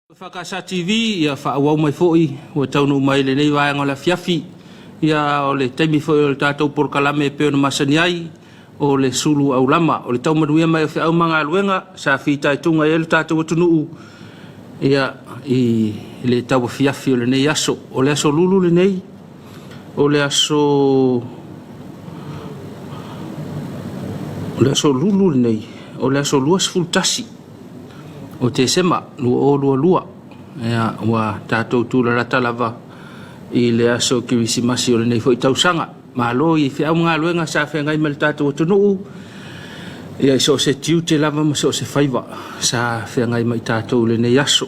EFKS TV ia whaawau mai foi ua taunu mai le nei vaenga le Afiafi ia o le taimi foi o le tātou porkalame peo na masani ai o le Suluaulama o le taumanuia mai o whiau manga aluenga sa whitai tunga e le tātou atunuu ia i le tau Afiafi o le nei aso o le aso lulu le nei o le aso lulu le nei o le aso luas fultasi o te sema lua ia wa tātou tūra rata lava i le aso kirisimasi o le nei fo i tausanga malo i whiau ngā luenga sa whengai ma le tātou atunuu ia i so se tiu te lava ma so se whaiva sa whengai ma i tātou le nei aso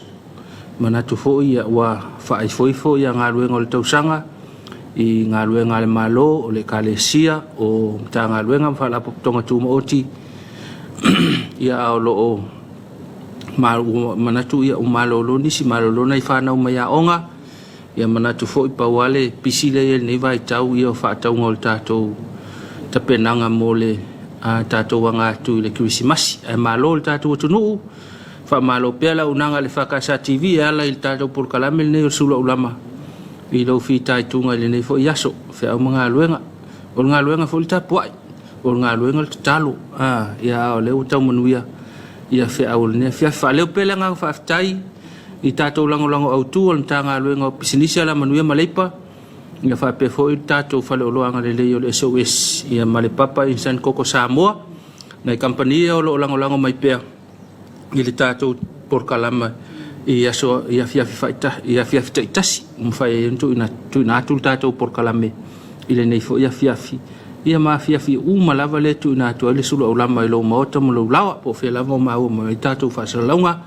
manatu fo ia wa whaai foifo ia ngā luenga o le tausanga i ngā luenga le malo o le kalesia o ta ngā luenga mwhalapo tonga tūma oti ia o lo o manatu ia umalolo nisi malolo nei whanau mai a onga ia manatu fo i pauale pisile ia nei vai tau ia o whaatau ngol tātou tapenanga mo le tātou wanga atu i le kirisimasi e malo le tātou atunuu wha malo pēla unanga le EFKS TV e ala i le tātou porkalame nei o Suluaulama i lau whitai tunga i le nei fo i aso whiau mga luenga o ngā luenga fo i tapuai o ngā luenga le talo ia o leo tau manuia ia whiau le nea whiau whaleo pēla ngā whaftai i tātou langolango au tū o nta ngā luenga o pisinisi ala manuia maleipa ia whape fo i tātou whale o loanga le leo le SOS ia male papa i San Koko Samoa nei kampania o lo langolango mai pēa i le tātou porkalama i aso ia fiafi taitasi mwhai e tu ina atu tātou porkalame i le nei fo ia fiafi ia ma fiafi malava le tu ina atu le Suluaulama i lo maota mo lo lawa po fe lava ma o mai tātou whasalaunga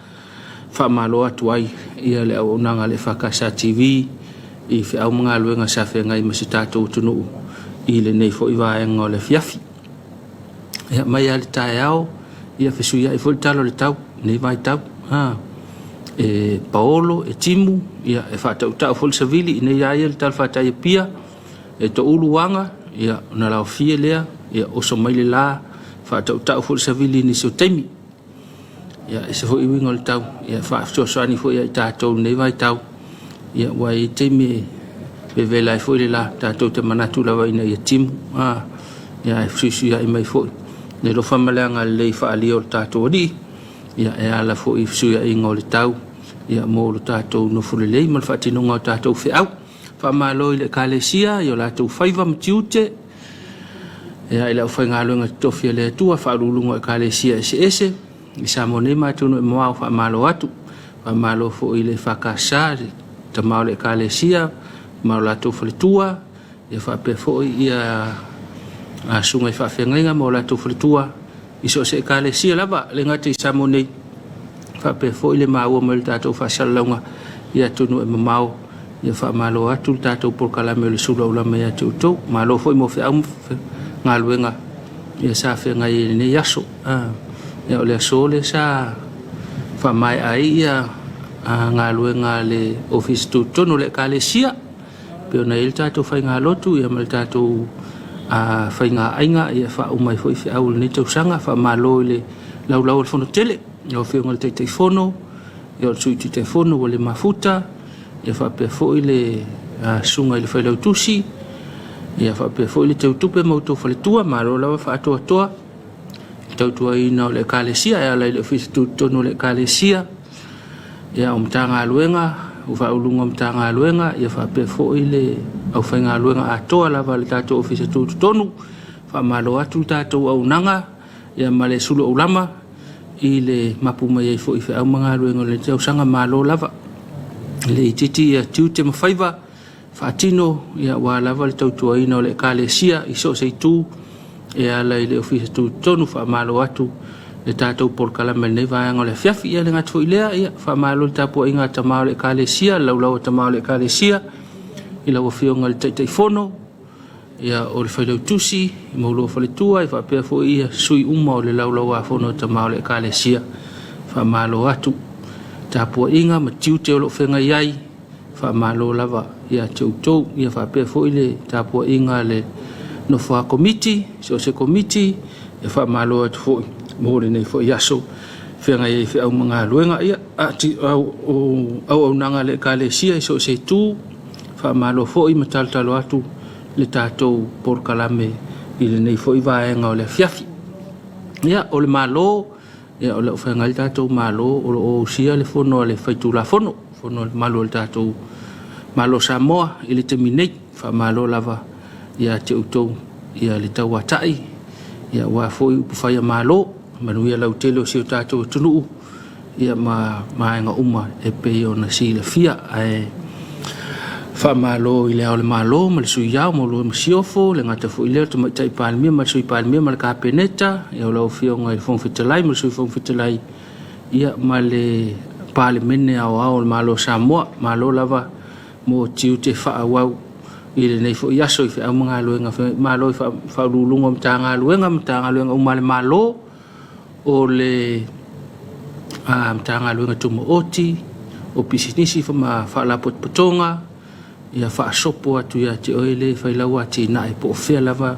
wha malo atu ai ia le au nanga le EFKS TV i whiau mga luenga sa whengai ma si tātou tunuu i le nei fo i vaenga o le fiafi ia mai ale tae au ia whesuia i fo i talo le tau nei vai tau e Paolo e Timu ia e whatau tau fo le savili i nei aia le tal whatai e pia e to uluanga ia na lau fie lea ia oso mai le la whatau tau fo le savili ni so teimi ia e se fo i wingo le tau ia whaaftua soani fo ia i tātou nei vai tau ia wai teimi pe vela i fo i le la tātou te manatu lawa ina ia Timu ia e fsuisu ia i mai fo ne lo whamaleanga le whaali o le tātou odi ia e ala fo i fsuia i ngō le tau ia mō lo tātou no fule lei mal whatinonga o tātou whiau whamalo i le kalesia i o lātou whaiva mtiute ia i lau whai ngā luenga tofia le atua whaarulunga i kalesia ese i Samoa mātunu e moao whamalo atu whamalo fo i le EFKS ta mao le kalesia mao lātou whaletua ia whape fo i a sunga i whawhengainga mao lātou whaletua i so se kalesia lava le ngate i Samoa nei whape fo i le maua mai le tātou whasalaunga ia tunu e mamao ia whamalo atu le tātou porkalame o le Suluaulama ia tautou malo fo i mo whiau ngā luenga ia sa whenga i nei aso ia o le aso le sa whamai ai ia ngā luenga le office tūtono le kalesia peo na i le tātou whai ngā lotu ia ma le tātou whai ngā ainga ia whau mai fo i whiau le nei tausanga whamalo i le laulau le whono tele ia o whiunga le teitei whono ia o le suiti te whono o le mafuta ia whapea fo i le sunga i le whailau tusi ia whapea fo i le tautupe mautou whaletua maro lawa whaatoa toa tautua ina o le kalesia ia lai le ofisi tūtono le kalesia ia o mta ngā luenga u whaulunga mta ngā luenga ia whapea fo i le au whai ngā luenga atoa lawa le tātou ofisi tūtono whamalo atu tātou au nanga ia ma le Suluaulama i le mapu mai ai fo i whaau mga luenga le tau sanga malo lava le ititi ia tiute mawhaiva whaatino ia wā lava le tautua ina o le kalesia i so se tū e ala i le ofisa tū tonu whaamalo atu le tātou porkalame nei vāanga o le Afiafi ia le ngatu i lea ia whaamalo le Tapuaiga tamao le kalesia laulau tamao le kalesia i lau whionga le teitei whono ia o le whailau tusi i maulua whaletua i whapea fo ia sui uma o le laulau a whono tamao le kalesia whaamalo atu Tapuaiga ma tiute o lo whenga iai whaamalo lava ia tautou ia whapea fo i le Tapuaiga le no wha komiti so se komiti e whaamalo atu fo i mōre nei fo i aso Whianga e whiau mga luenga ia. Ati au nanga le ka le sia so se tu. Wha malo fo i mataltalo atu le tātou por kalame i le nei fo i vaenga o le Afiafi. Ia, o le malo, ia o le whianga le tātou malo, o sia le fono le whaitu la fono. Fono le malo le tātou malo Samoa i le teminei. Wha malo lava ia te utou ia le tau atai. Ia wa fo i upufaya malo. Manuia lau tele o si o tātou tunuu. Ia maenga uma e pei o na si le fia. Wha malo i le ao le malo, ma le sui iau, ma lo masiofo, le ngata fo i leo, te maitai pālimia, ma le sui pālimia, ma le kāpeneta, ia o lau fia ngai fong fitalai, ma le sui fong fitalai. Ia ma le pālimene ao le malo Samoa, malo lava mo tiu te wha awau. I le nei fo i aso i wha au mga luenga, malo i wha lulunga mtanga luenga umale malo, o le mtanga luenga tumo oti, o pisinisi wha la potpotonga, ia wha asopo atu ia te oele, wha ilau ati nae po o whea lava,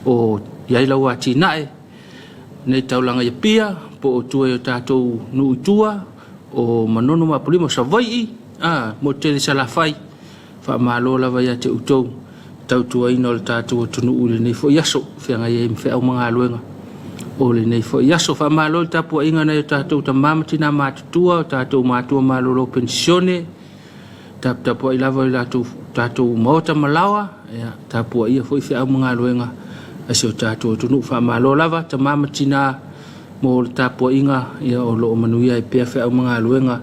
o iai lau ati nae, nei taulanga ia pia, po o tua i o tātou nui tua, o manono mapulimo sa vai mo tele sa la whai, wha malo lava ia te utou, tau tua ina o le tātou o tunu ule nei fo iaso, whianga ia im whea o mga luenga. O le nei fo iaso wha malo le Tapuaiga nei o tātou ta mamatina mātutua, o tātou mātua malo lo pensione, Tapuai lava i tātou maota malawa, Tapuaiga fo i whea o mga luenga, ase o tātou tunu wha malo lava, ta mamatina mo le Tapuaiga, ia o lo o manuia i pia whea o mga luenga,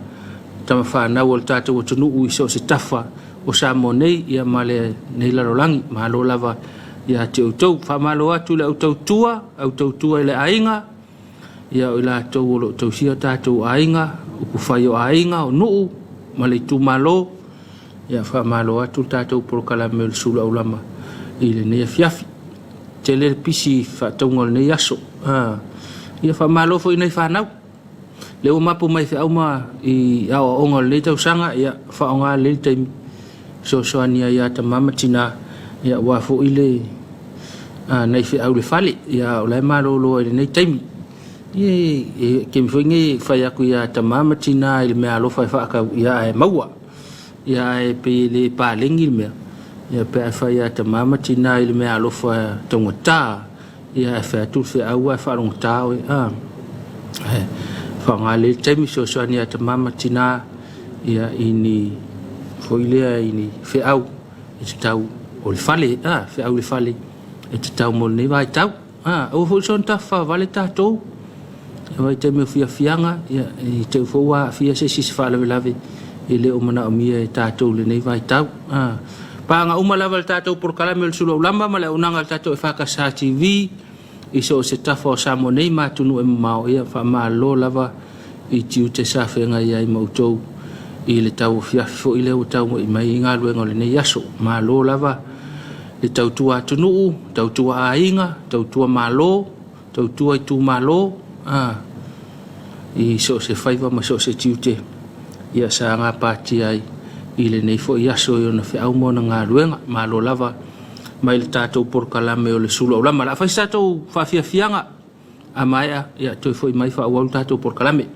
ta mawhanau o le tātou o tunu i so se tafa, o Samoa nei, ia male nei larolangi, malo lava, ia te utou, whamalo atu le au tautua i le ainga, ia o la tau o lo tausia tātou ainga, upufai o ainga, o nuu, ma le tu malo, ia whamalo atu tātou porokalame o le Suluaulama, i le nei Afiafi, te le pisi whataunga le nei aso, ia whamalo fo i nei whanau, le o mapo mai whiauma i au onga le tausanga, ia whaonga le taimi, so ania ia ta mamatina, ia wafo ile nei fe au le fale ia o lai malolo ile nei taimi ye ke mfingi fa ku ia ta mamatina ile me alo fa ka ia e maua ia e pe le palengi me ia pe fa ia ta mamatina ile me alo fa tongota ia fa tu fe au fa longta fa ngale taimi so ania ta mamatina ia ini foilea ini fe au e tau o le fale, fe au le fale, e te tau mo nei vai tau, o fo son ta fa vale tātou, e vai te me fia fianga, e te ufoa fia se si fa lave lave, e le o mana o mia e tātou le nei vai tau, pa nga uma lava le tātou por kalame le Suluaulama, ma le unanga le tātou EFKS TV, i so se tafa o Samoa nei matunu e mao ia, fa maa lo lava, i tiu te sawhenga ia i mautou, i le tau Afiafi fo i le o tau i mai ngā luenga o le nei aso, maa lo lava, le tautua atunuu, tautua ainga, tautua malo, tautua i tu malo, i so se whaiva ma so se tiute, ia sa ngā pāti ai, i le nei fo i aso i ona whiau mona ngā luenga, malo lava, mai le tātou porokalame o le Suluaulama, la whais tātou whawhiawhianga, a maia, ia toi fo i mai whauau tātou porokalame.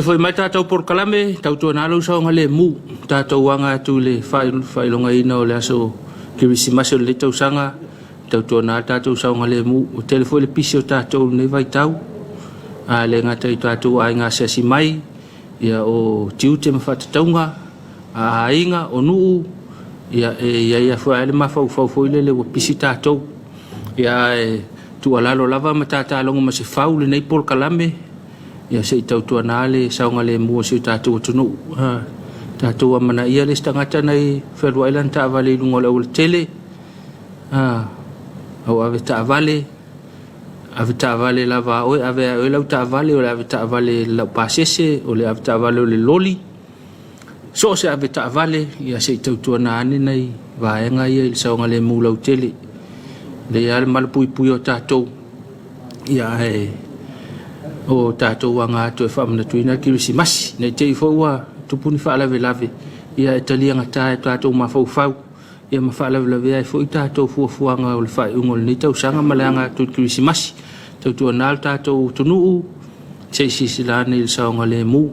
foi mai tātou por kalame, tautua nā lau saonga le mu, tātou wanga atu le whailonga ina o le aso kirisimasi o le tausanga, tautua nā tātou saonga le mu, o telefo le pisi o tātou nei vai tau, a le ngata i tātou ai ngā sesi mai, ia o tiute mawhatataunga, a inga o nuu, ia fwai le mawhau fwile le pisi tātou, ia tu alalo lava ma tātālonga ma se whau le nei por kalame, ia se tautua nā le saonga le mua se tātou atunu tātou amana ia le stangata nei Faroe Island tāwale lungo le ule tele au ave tāwale lava oe ave lau tāwale o le ave tāwale lau pasese o le ave tāwale o le loli so se ave tāwale ia se tautua nā ane nei vaenga ia il saonga le mua lau tele le ia le malapui pui o tātou ia o tātou wanga atu e whamana tuina kirisimasi nei te iwhaua tupuni whaalave ia e talianga tae tātou mawhau ia mawhaalave ai fo i tātou fuafuanga o le whai ungol nei tau sanga maleanga atu kirisimasi tautua nāl tātou tunuu te sisilane il saonga le mu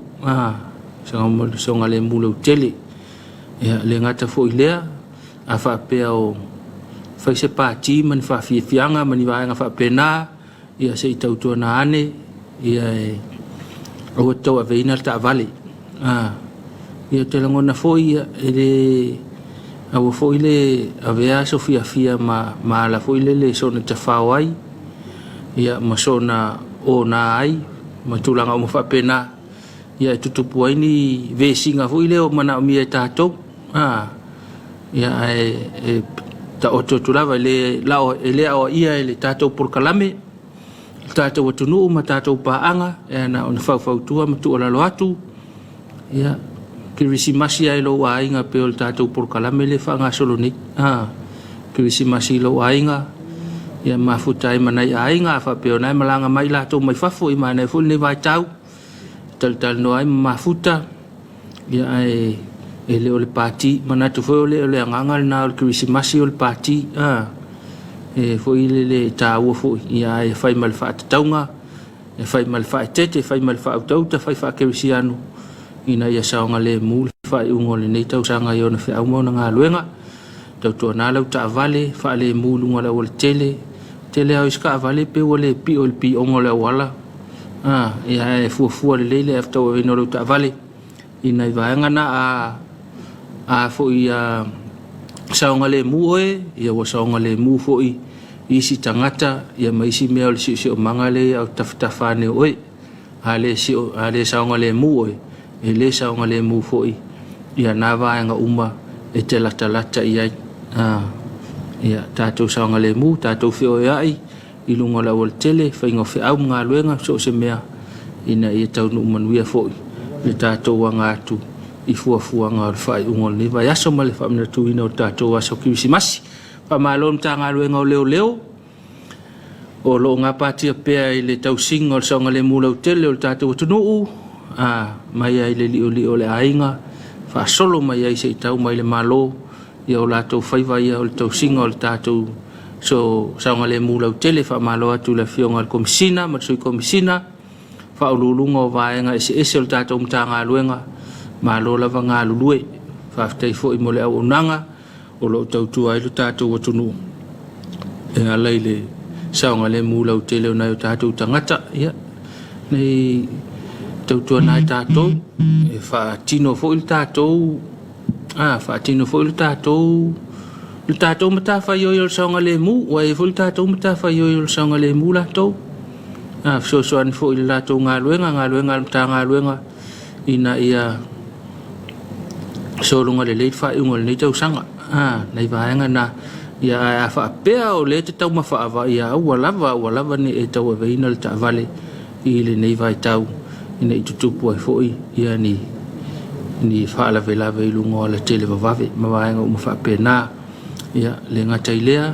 saonga le mu lau tele ia le ngata fo i lea a whapea o whaise pāti mani whawhiawhianga mani waenga whapena ia se i tautua nā ane ia o tau aveina ta vale ia te langona foi ele a foi le avea sofia fia ma la foi le sona te fawai ia masona o na ai ma tulanga mo fa pena ia tutupu ai ni vesinga foi le o mana mi tato ia ta ototulava le lao ele o ia le tato por kalame tātou atunu ma tātou paanga e na ona whautua ma tu olalo atu ia kirisimasi ai lo ainga pe o tātou por kalame le whanga solonik kirisimasi lo ainga ia mafutai manai ainga whapeo nai malanga mai lato mai whafo i mana e fuli ne vai tau tal no ai mafuta ia e le o le pāti manatu fo le angangal na o kirisimasi o le pāti foi le tāua foi ia e whai mal whaatataunga e whai mal whaatete whai mal whaatauta whai whaakewisianu ina ia saonga le mūle whai ungo le nei tau sanga i ona whiau mauna ngā luenga tautua nā lau ta avale wha le mūlunga le wale tele au iska avale pe wale pi o le pi ongo le wala ia e fuafua le leile e ftau e lau ta avale ina i vaenga na a foi saonga le mu oe ia wa saonga le mu foi isi tangata ia maisi mea o le si o mangale au tafutafane oe ale saonga le mu oe e le saonga le mu foi ia nā vaenga uma e te lata iai ia tātou saonga le mu tātou whio e ai i lunga la wal tele whaingo whiau ngā luenga so se mea ina ia taunu umanuia foi le tātou wanga atu i fuafua ngā whai ungol ni vai aso ma le whamina tuina o tātou aso kirisimasi whamalon tā ngā luenga o leo o lo ngā pātia pēa i le tausinga o saonga le mūlau tele o le tātou atunuu mai ai le lio le ainga whaasolo mai ai se i tau mai le malo ia o lātou whaiva ia o le tausinga o le tātou so saonga le mūlau tele whamalo atu le whionga le komisina matsui komisina whaululunga o vaenga ese o le tātou mta ngā luenga malo lava ngā lulue whaafitai fo i mole au unanga o lo tautua i lo tātou atunu e alai le saonga le mūlau tele o nai o tātou tangata ia nei tautua nai tātou e whaatino fo i lo tātou whaatino fo i lo tātou matawhai o i lo saonga le mū wa e fo i tātou matawhai o i lo saonga le mū lātou fsoani fo i lo lātou ngā luenga mta ngā luenga ina ia solunga le leit fa ungol nei tau sanga nei vaenga na ia a fa pea o le te tau mafa ia wala ni e tau veina le ta vale i le nei vai tau ina i tutupu ai foi ia ni fa la vela ve lungo le tele vave ma vaenga o fa pena ia le ngata ilea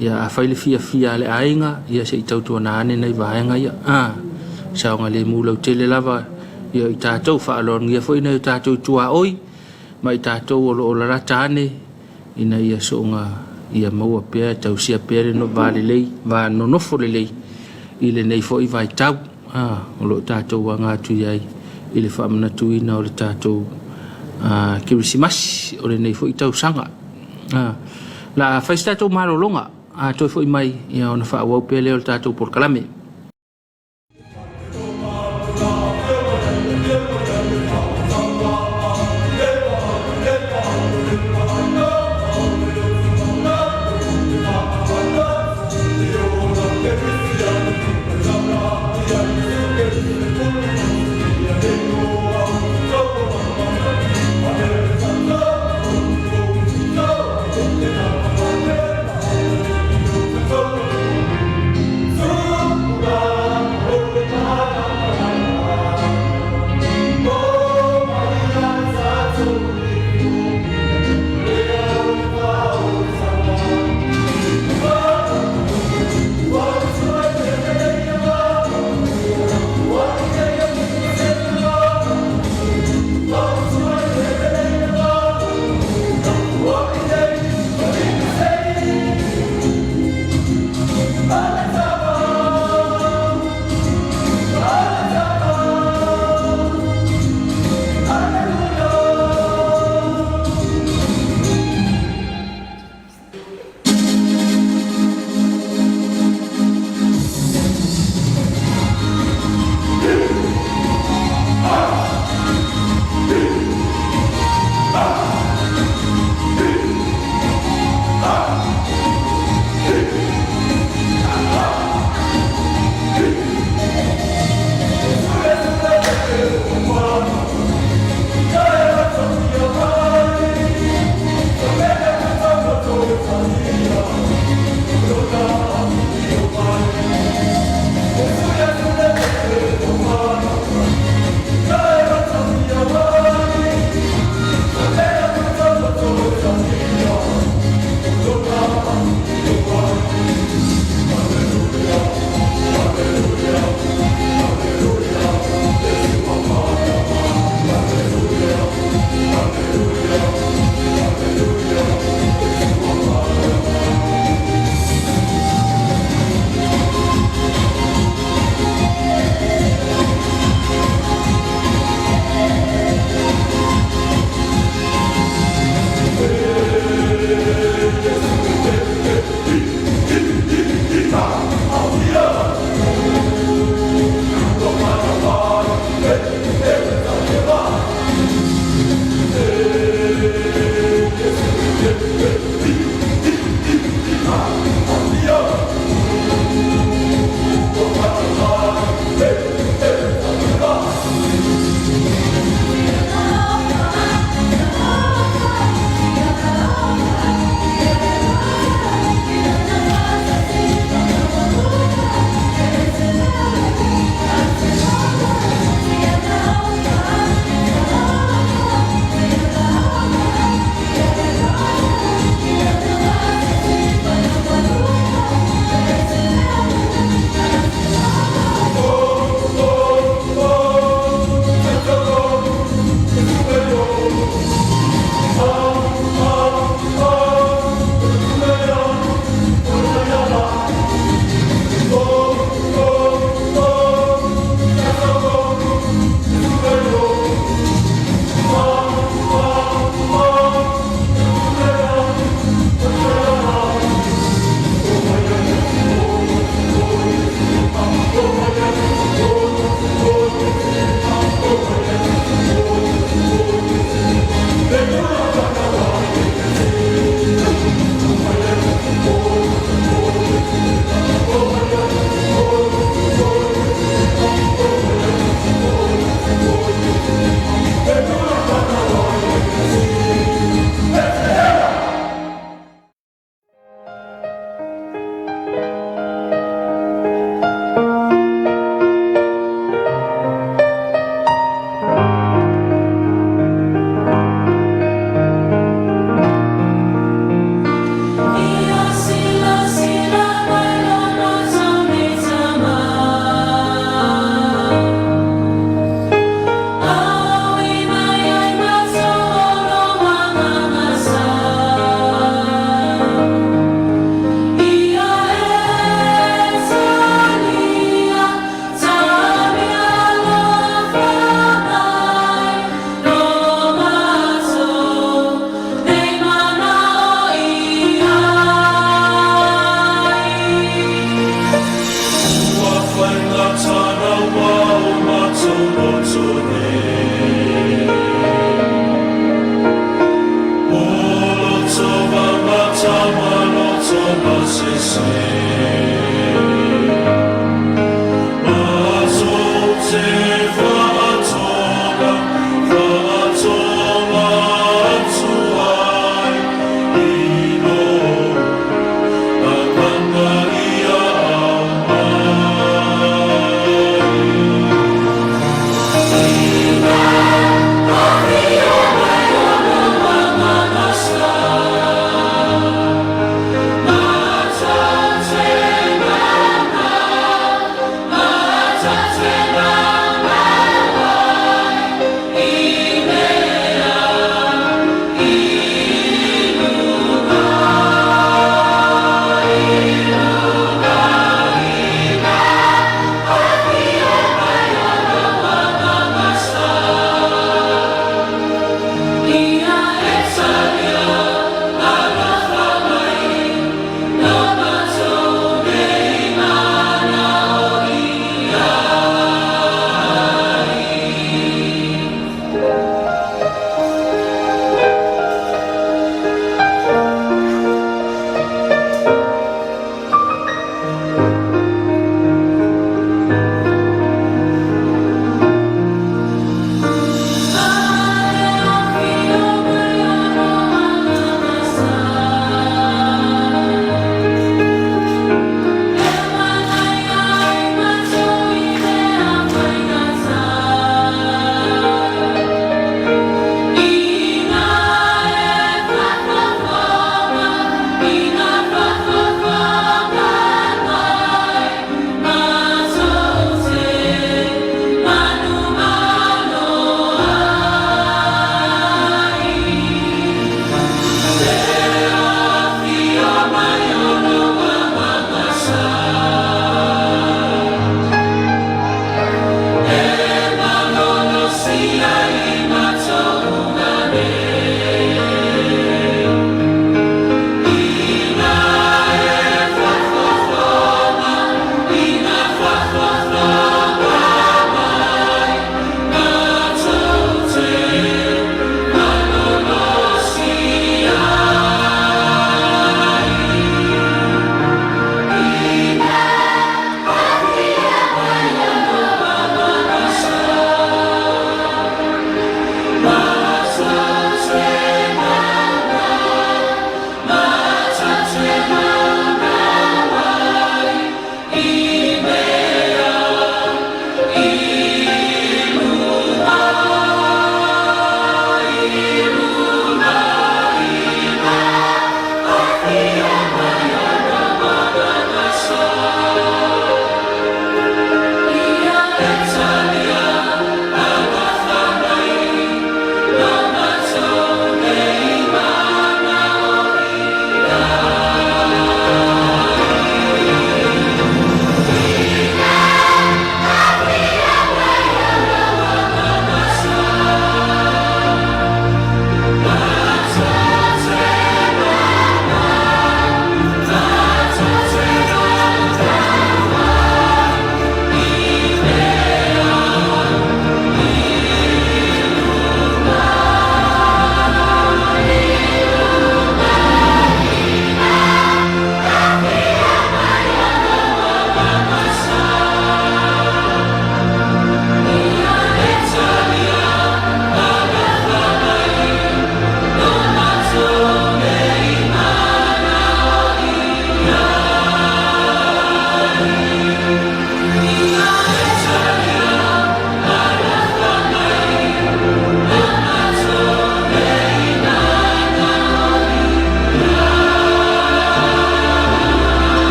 ia a faile fia le ainga ia se tau tu na ane nei vaenga ia saonga le mūlau tele lava ia i tātou whaalon ia foi nei tātou tua oi mai tātou o la ratane ina ia soonga ia maua pea tausia pea no vale lei va no nofo le lei i le nei foi vai tau o lo tātou wanga atu iai i le whaamanatuina o le tātou kirisimasi o le nei fo i tausanga. La whais tātou marolonga a toi fo i mai ia ona whaawau pia leo le tātou porkalame.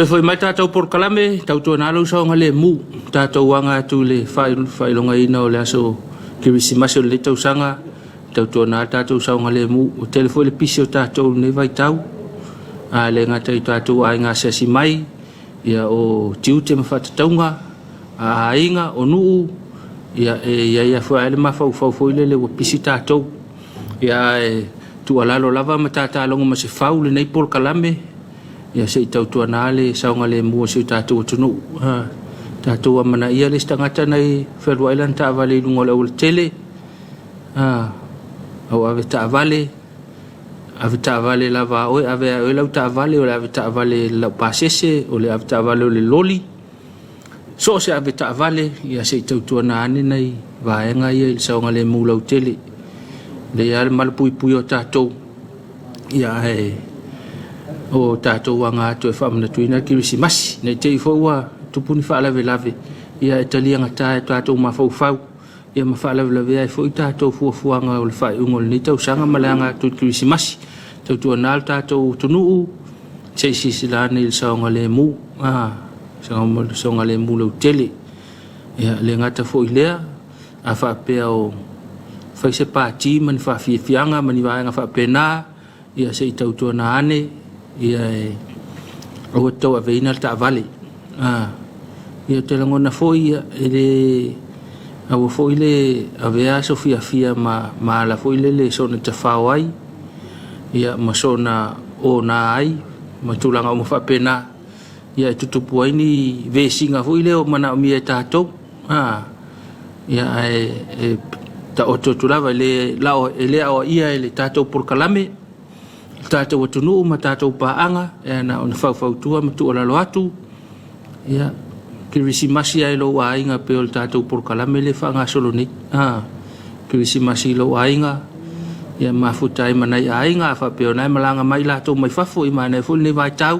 Te foi mai tātou por kalame, tautua nā lau saonga le mu, tātou wanga tu le whailonga ina o le aso kirisimasi o le tausanga, tautua nā tātou saonga le mu, o tele foi le pisi o tātou ne vai tau, le ngata i tātou ai ngā sesi mai, ia o tiu te mawhatataunga, a inga o nuu, ia whai le mawhau le wapisi tātou, ia tu alalo lava ma tātālonga ma se whau le nei pol kalame, ia se i tautua nā le saunga le mua se tātou atunu, tātou amana ia le stangata nei Wharu Island tāwale i lungo le ule tele, au ave tāwale lava oe, ave lau tāwale o le ave tāwale lau pasese, o le ave tāwale o le loli, so se ave tāwale, ia se i tautua nā ane nei, vaenga ia i saunga le mua lau tele, le ia le malapui o tātou, ia o tātou wanga atu e whamana tuina kirisi masi, nei te i fōua, tupuni whaalave, ia e talianga tā e tātou mawhau, ia mawhaalave ai fōi tātou fuafuanga o le whai ungol ni tau sanga malanga atu kirisi masi, tautua nāl tātou tunuu, seisi silane il saonga le mu, saonga le mu lau tele, ia le ngata fōi lea, a whapea o whaise pāti, mani whawhianga, mani waenga whapena, ia se i tautua nā ane, ia o tau a veina ta vale, ia te langona foi ele awa foi le avea Sofia ma la foi le sona te whawai ia ma sona o na ai ma tulanga o mawhapena ia tutupu ai ni vesinga foi le o mana o mia tātou ia ta oto tulava le lao ele ao ia ele tātou por kalame tātou atunu ma tātou paanga e na o na whautua ma tu o lalo atu ia kirisi masi ai lo ainga pe o tātou por kalame le whanga solo ni kirisi masi lo ainga ia mafutai manai ainga wha pe o nai malanga mai lato mai whafo i mana e fuli ne vai tau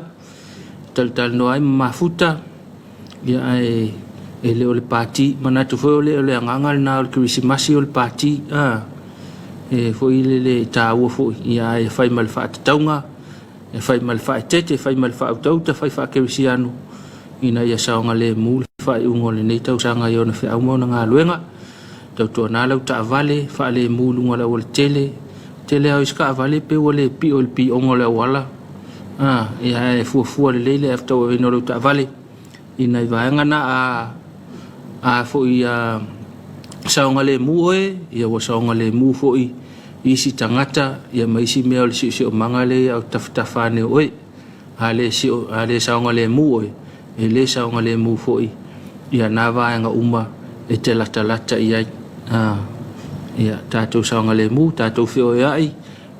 tal no ai mafuta ia e le o le pāti manatu fo le angangal na o kirisi masi o le pāti e foi le tāua foi ia e whai mal wha taunga e whai mal wha tete whai mal wha autauta whai wha kirisi anu ina ia saonga le mule whai ungo le nei tau sanga i ona whi au mauna ngā luenga tau tua nālau ta avale wha le mulu ungo le wale tele au iska avale pe wale pi o le pi ongo le wala ia e fuafua le leile e ftau e ino ta avale ina i vaenga na a foi saonga le mu oe ia wa saonga le mu foi isi tangata ia maisi mea o le si o manga le au tafutafane oe ale saonga le mu oe e le saonga le mu foi ia nā vaenga uma e te lata iai ia tātou saonga le mu tātou whio e ai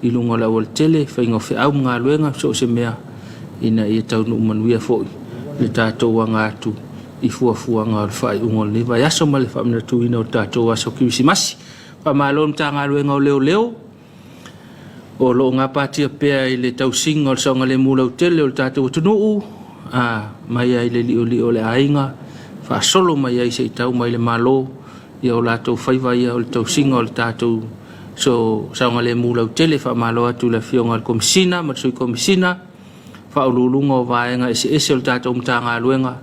i lunga la wal tele whainga whi au ngā luenga so se mea ina ia tau nu umanuia foi le tātou wanga atu i fuafua ngā whai ungol ni vai aso ma le whamina tuina o tātou aso kirisi masi whamalon tā ngā luenga o leo o lo ngā pātia pēa i le tau singa o saonga le mu lau tele o le tātou atunuu mai ai le lio le ainga fa solo mai ai se tau mai le malo ia o latou faiva ia o le tau singa o le tātou so saonga le mu lau tele fa malo atu le fionga le komisina ma sui komisina fa ululunga o vaenga ese o le tātou mta ngā luenga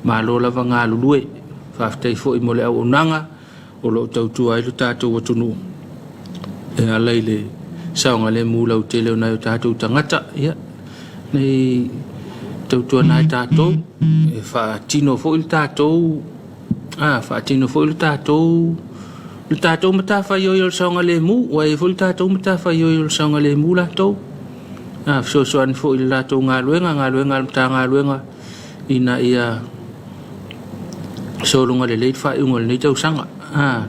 malo lava ngā lulue fa aftai fo i mo le au unanga o lo tautua ai le tātou atunu e alai le saonga le mu lau tele o nai o tātou tangata ia nei tautua nai tātou e whaatino fo il tātou whaatino fo il tātou matawhai o il saonga le mu wa e fo il tātou matawhai o il saonga le mu lātou soani fo il lātou ngā luenga mta ngā luenga ina ia solunga le leit whai unga le nei tau sanga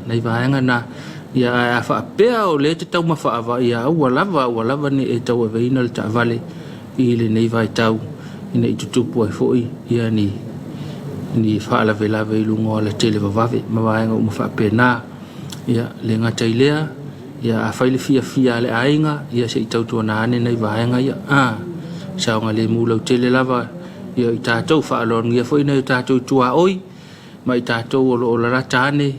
nei vaenga na ia a whaapea o le te tau mawhaawa ia walava ni e tau e veina le ta'avale i le nei vai tau ina i tutupu ai foi ia ni whaalave i lungo ala tele vavave ma vaenga uma whaapena ia le ngata i lea ia a whaile fia le ainga ia se i tautua na ane nei vaenga ia saonga le mulau tele lava ia i tātou whaalon ia foi nei tātou tua oi ma i tātou o la rata ane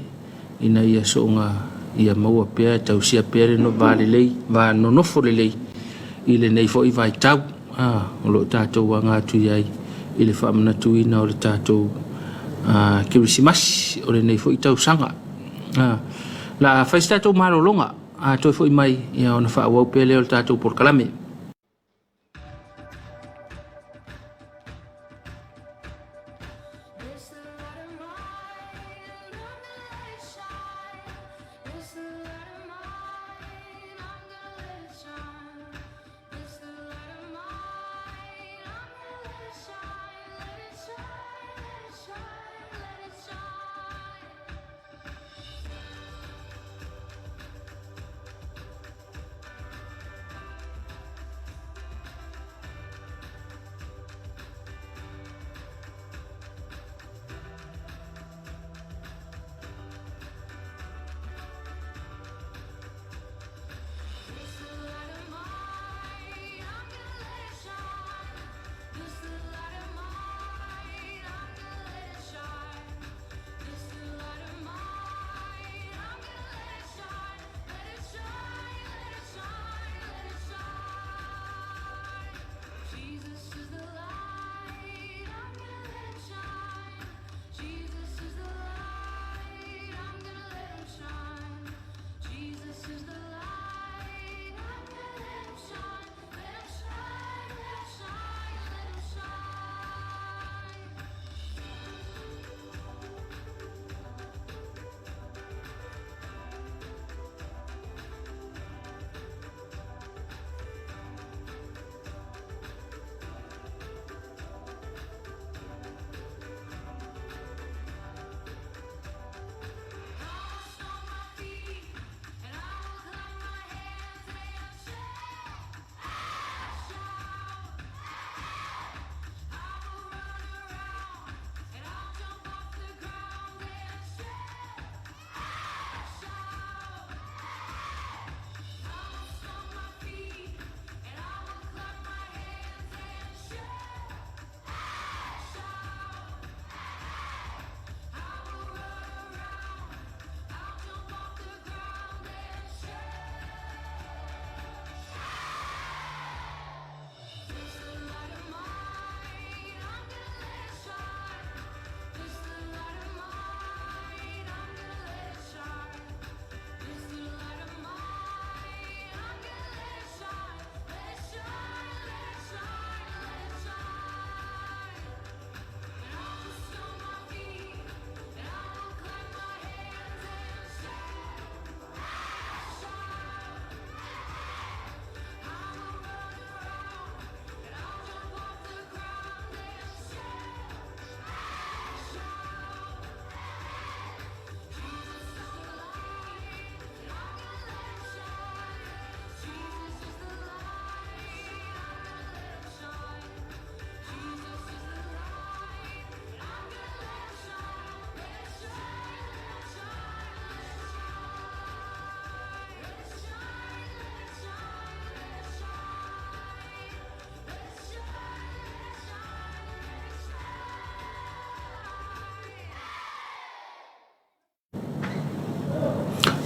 ina ia soonga ia maua pea tau sia pere no vale lei va no nofo le lei i le nei foi vai tau o lo tātou wanga atu iai i le whamana tuina o le tātou kirisimasi o le nei foi tau sanga la whais tātou marolonga toi foi mai ia ona whaawau pele o le tātou por kalame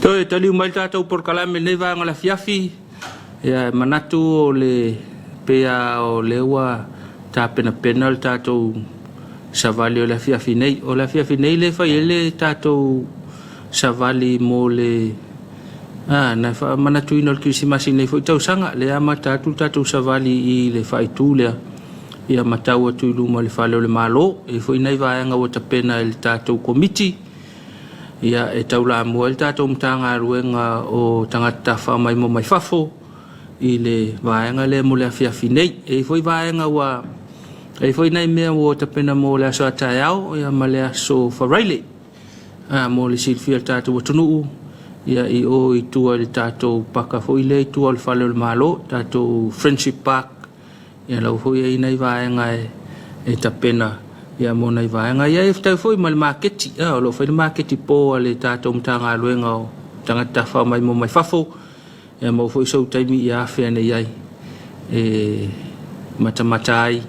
Toi tali mai tātou por kalame nei vanga la Afiafi. Ia manatu o le pea o lewa tā pena le tātou savali o la Afiafi nei. O la Afiafi nei le fai ele tātou savali mo le na fa manatu ino le Krisimasi nei foi tau sanga le ama tātou savali i le fai tū lea. Ia matau atu luma le fale o le malo e foi nei vaenga o tapena le tātou komiti. Ia e taula mua le tātou mtanga ruenga o tangata whamai mo mai fafo i le vaenga le mo le Afiafi nei. E foi vaenga wa e foi nei mea o tapena mo le aso atai au ia ma le aso wharaile. Mo le silfia le tātou atunuu ia i o i tua le tātou paka foi le i tua le fale o le malo tātou Friendship Park. Ia lau foi e nei vaenga e tapena ia mo nei vaenga ia e tau foi ma le marketi o lo foi le marketi po le tātou mtanga luenga o tangata whamai mo mai fafo ia mo foi sau taimi ia awhia nei ai e matamatai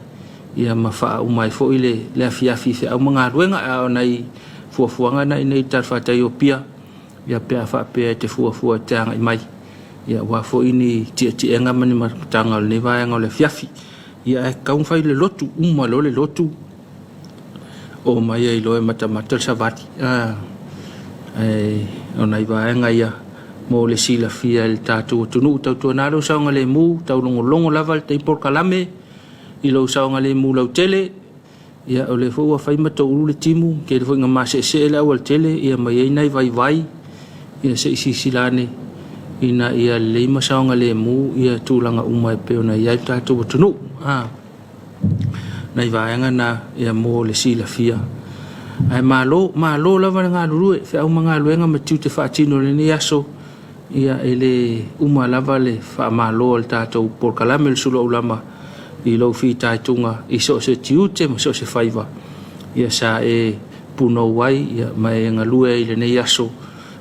ia mawha umai foi le Afiafi whi au mga luenga o nei fuafuanga nei tarwhatai o pia ia pia whapea te fuafua teanga i mai ia wafo ini tia mani matanga o le vaenga o le Afiafi ia e kaunwhai le lotu umalo le lotu o mai ai loe matamata savati o nei vaenga ia mo le sila fia le tātou tunu tau tuanaro saunga le mu tau longo lava le teipor kalame i lo saunga le mu lau tele ia o le fua whai mata uru le timu ke le fwinga mase se le awal tele ia mai ai nei vai ia se isi silane ina ia le ima saunga le mu ia tūlanga umai peo na ia tātou tunu nei vaenga na ia mo le sila fia ai malo lava ngā lurue whi au mga luenga ma tiu te whaatino le ni aso ia ele uma lava le wha malo le tātou por kalame le Suluaulama i lau whi taitunga i so se tiu te ma so se whaiva ia sa e puno wai ia mai e ngalue i le ni aso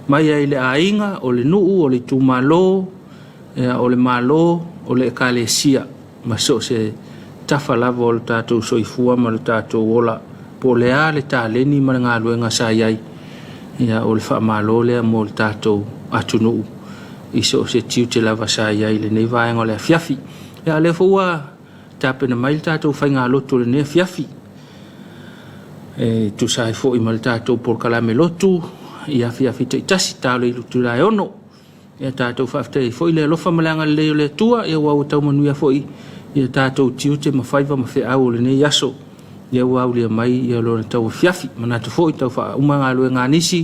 mai ai le ainga o le nuu o le tu malo ia o le malo o le kalesia ma so se tafa lava o le tātou soifua ma le tātou ola po lea le tāleni ma le ngā luenga sa iai ia o le whaamalo lea mo le tātou atunuu i so se tiu te lava sa iai le nei vaenga o le Afiafi ia le fua tāpena mai le tātou whai ngā loto le nei Afiafi tu sai fo i ma le tātou por kalame lotu i Afiafi te itasi tālo i lutu lai ono ia tātou whaaftei fo i le alofa malanga le leo le tua ia wau tau manuia fo i ia tātou tiu te mawhaiva ma whi au le nei aso ia wau lia mai ia lona tau Afiafi manatu fo i tau wha uma ngā luenga nisi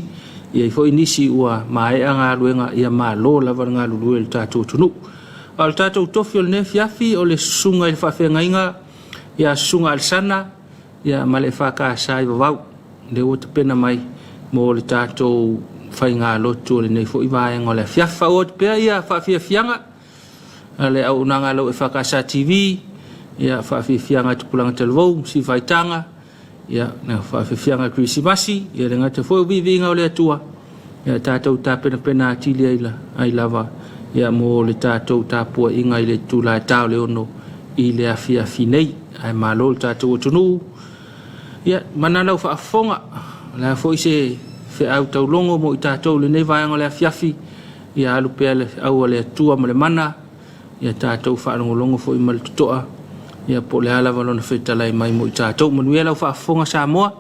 ia i fo i nisi ua maea ngā luenga ia maa lo lava ngā lulue le tātou tunu o le tātou tofi o le nei Afiafi o le sunga i le whawhenga inga ia sunga al sana ia ma le whakasai wawau le o te pena mai mo le tātou whai ngā lotu o le nei fo i vaenga o le Afiafi o te pea ia whawhiafianga ale au nanga lo EFKS TV ia whaafianga te pulanga te lwou si vaitanga ia na whaafianga Krisimasi ia renga te fo vivinga o le atua ia tātou pena atili ai lava ia mo le tātou Tapuaiga i le tūlai tau le ono i le Afiafi nei ai malo le tātou tunu ia mananau whaafonga la fo i se au tau longo mo i tātou le nei vaenga le Afiafi ia alu pea le au le atua ma le mana ia tātou whaarongolongo fo i maltutoa ia po le ala valona whetalai mai mo i tātou manuia lau whaafonga Samoa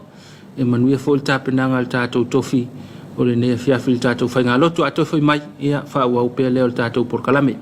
e manuia fo i tāpenanga le tātou tofi o le nei Afiafi le tātou whainga lotu ato fo i mai ia whaau pea leo le tātou por kalame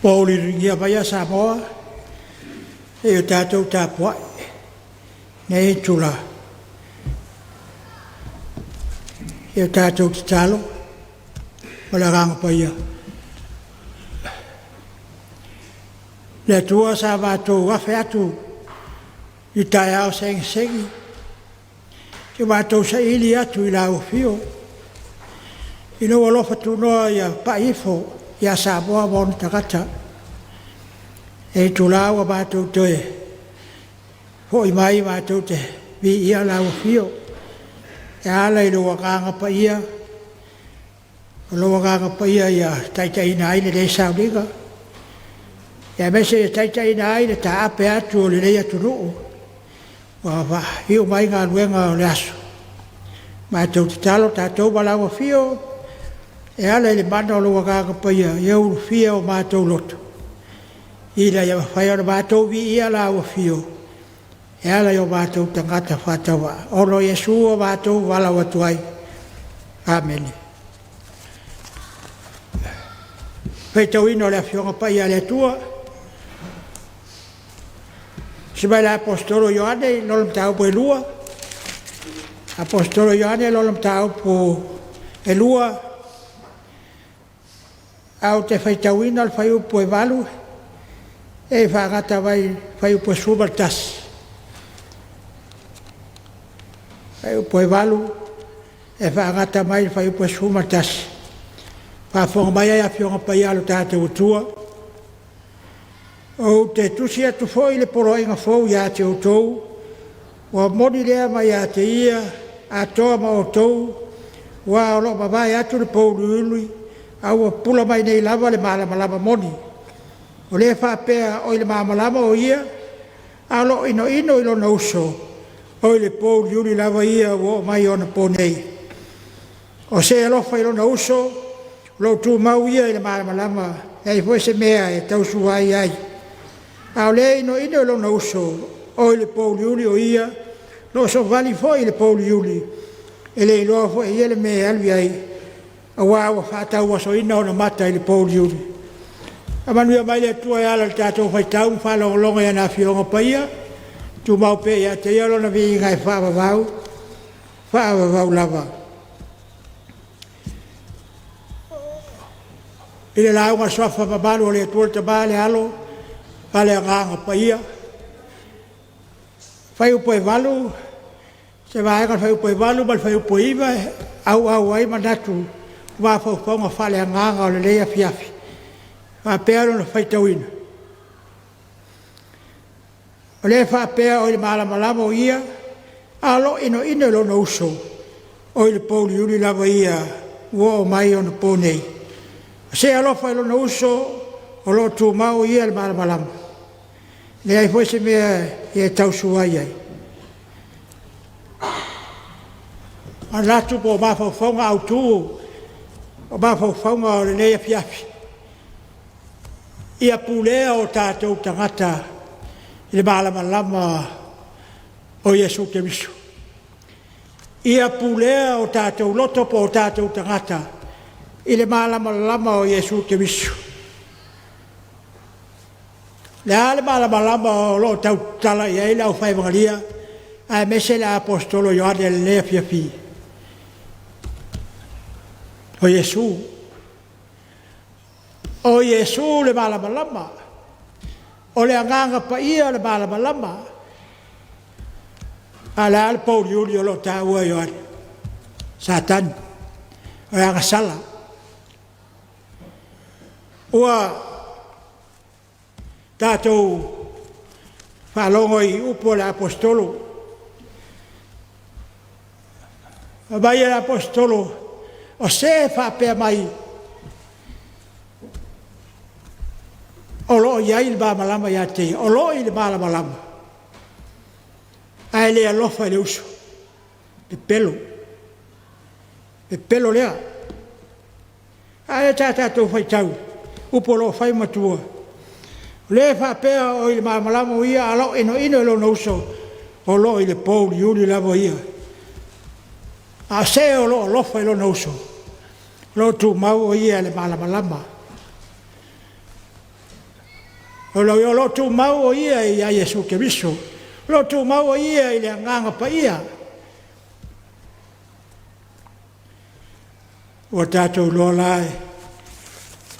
Pauli ringia vai a Samoa e o tātou Tapuaiga nei tula e o tātou te talo o la ranga paia le tua sa mātou wafe atu i tai au sengi ke mātou sa ili atu i la ufio i no alofa tunoa ia paifo ia Samoa mon takata e tula wa mātou toe ho i mai mātou te vi ia la ufio e ala i loa kanga pa ia ia taitai nai le le sauliga ia mese taitai nai le ta ape atu o le le atu nuu wa hiu mai ngā luenga o le aso mātou te talo tātou wala ufio e ala i le mana o loa kanga pa ia e uru fia o mātou loto ila ia whai o mātou vi ia la ufio e ala i o mātou tangata whatawa ono Yesu o mātou wala watuai Amen. Pei tau ino le afionga pai a le tua. Si mai la apostolo Ioane lolom tau po e lua. Apostolo Ioane lolom tau po e lua. Au te fai tau ino al fai upo e valu. E whangata vai fai upo e sumartas. Fai upo e valu. E whangata mai fai upo e sumartas. Whawhonga mai ai a whionga pai alo tātou tua. O te tusi atu fōi le poroinga fōu ia te o tou. Wa moni lea mai a te ia, a toa ma o tou. Wa olo ma vai atu le pōru ului, au pula mai nei lava le malama moni. O le whapea o le malama o ia, alo ino ilo na uso, o le pō liuri lava ia o mai ona pō nei. O se alofa ilo na uso, lo tu mau ia le malama, e foi se mea e tausu ai. Ao le ino ilo na uso, o le pō liuri o ia, lo so vali foi le pō liuri, e le iloa foi ia le mea alvi ai, a wawa whātau waso ina ona mata i le pō liuri. A manuia mai le tua e ala le tātou whaitau, whalongolonga ia nā whionga paia, tu mau pe ia te ialo na vi ngai whaavavau lava. I le launga sofa mabalu o le tua te bale alo, pale a nganga paia. Whai upo e walu, se vaenga whai upo e walu, mal whai upo iwa, au ai manatu, wafaufonga whale a nganga o le lei Afiafi. Whapea na whaitauina. O le whapea o le malama o ia, alo ino lo na uso, o le pōli uli lava ia, ua o mai o na pōnei. Se alofa ilo na uso, o lo tu mau ia le malama. Le ai foi se mea e tausu ai. An latu po mawhauwhaunga au tū, o mawhauwhaunga o le nei Afiafi. Ia pulea o tātou tangata i le malama o Iesu te miso. Ia pulea o tātou loto po o tātou tangata i le malama o Iesu te miso. Le malama o lo tau tala ia ila o whai mangalia a mese le apostolo Ioane le lea Afiafi. O Iesu. O Iesu le malama, o le anganga pa ia le malama, a le ale pau liuri o lo tāua Ioane, Satan, o anga sala. Ua tātou whalongo i upo le apostolo, a mai le apostolo, o se whapea mai, o lo iai le malama ia te, o lo i le malama. Ai le alofa le uso, pe pelo lea. Ai tātou whaitau, upo lo whai matua. Le whapea o i le malama ia, alo ino lo na uso, o lo i le pōu li uli lava ia. A se o lo alofa i lo na uso, lo tu mau o ia le malama. O lo tu mau o ia i a Iesu ke miso. Lo tu mau o ia i le nganga pa ia. O tātou lo lai.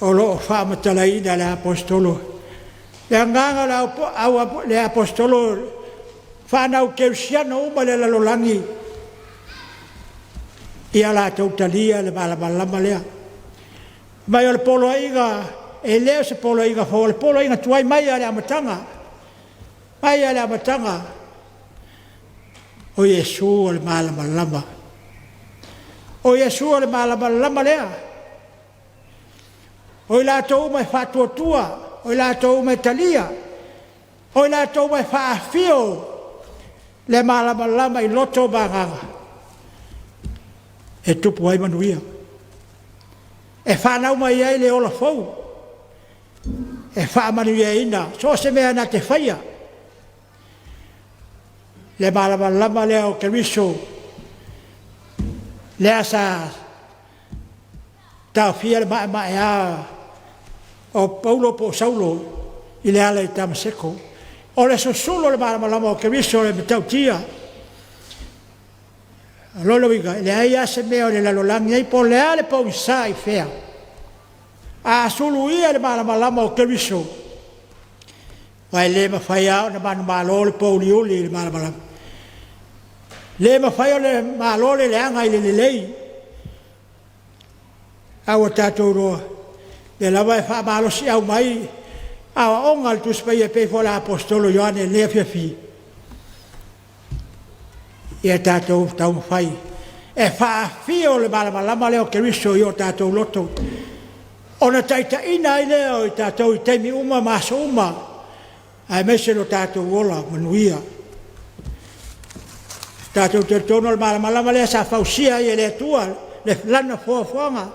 O lo whamatalaina le apostolo. Le nganga le apostolo whanau keusiano uma le lalolangi. Ia la tautalia le malama lea. Mai o le polo aiga e leo se polo inga fo, le polo inga tuai mai ale amatanga. Mai ale amatanga. O Iesu o le malama. O Iesu o le malama lea. O i lātou mai whātuatua, o i lātou mai talia, o i lātou mai whaafio le malama i loto banganga. E tupu ai manuia. E whanau mai ai le ola fau. E whaamanuia ina, so se mea na te whaia. Le malama lea o keriso, lea sa tau fia le mai a o Paulo po Saulo i le ala i Tamaseko. O le sosolo le malama o keriso le metau tia. Lolo wiga, le aia se mea o le lalolangi ei po le ale po isa i fea. A sulu ia le malama o keriso. Vai le mawhai au na manu malo le pōli uli le malama. Le mawhai au le malo le anga i le lei. Awa tātou roa. Le lawa e wha malo si au mai. Awa onga le tuspai e pei fola apostolo Ioane le Afiafi. Ia tātou tau mawhai. E wha fio le malama leo keriso i o tātou loto. Ona taitaina i lea o i tātou i teimi uma maso uma, ai mese lo tātou ola manuia. Tātou te tono le malamalama lea sa fausia i le tua, le lana fuafuanga.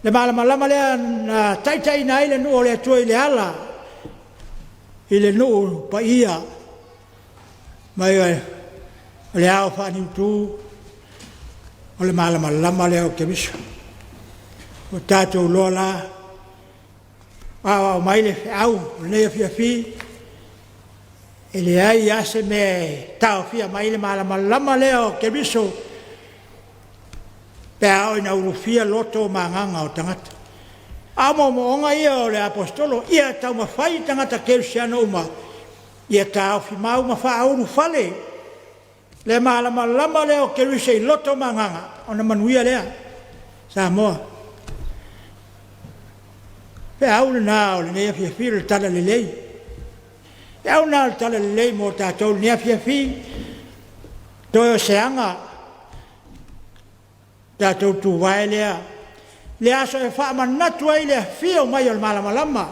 Le malamalama lea na taitaina i le nu o le tua i le ala, i le nu pa ia. Mai le ao whani tu, o le malamalama lea o ke miso. O tātou loa la, o mai le au, le Afiafi, e le ai ase me tau fia mai le malamalama lea o ke miso, pe au ina urufia loto manganga o tangata. Amo mo onga ia o le apostolo, ia tau mawhai tangata keusiana uma, ia tau fi mau mawha unu fale, le malamalama lea o ke miso i loto manganga, o na manuia lea, Samoa. Pe au le nā o le nea Afiafi le tala le lei. Pe au nā le tala le lei mo tātou le nea Afiafi, toi o seanga, tātou tu wae lea. Le aso e wha manatu ai le fio mai o le malamalama,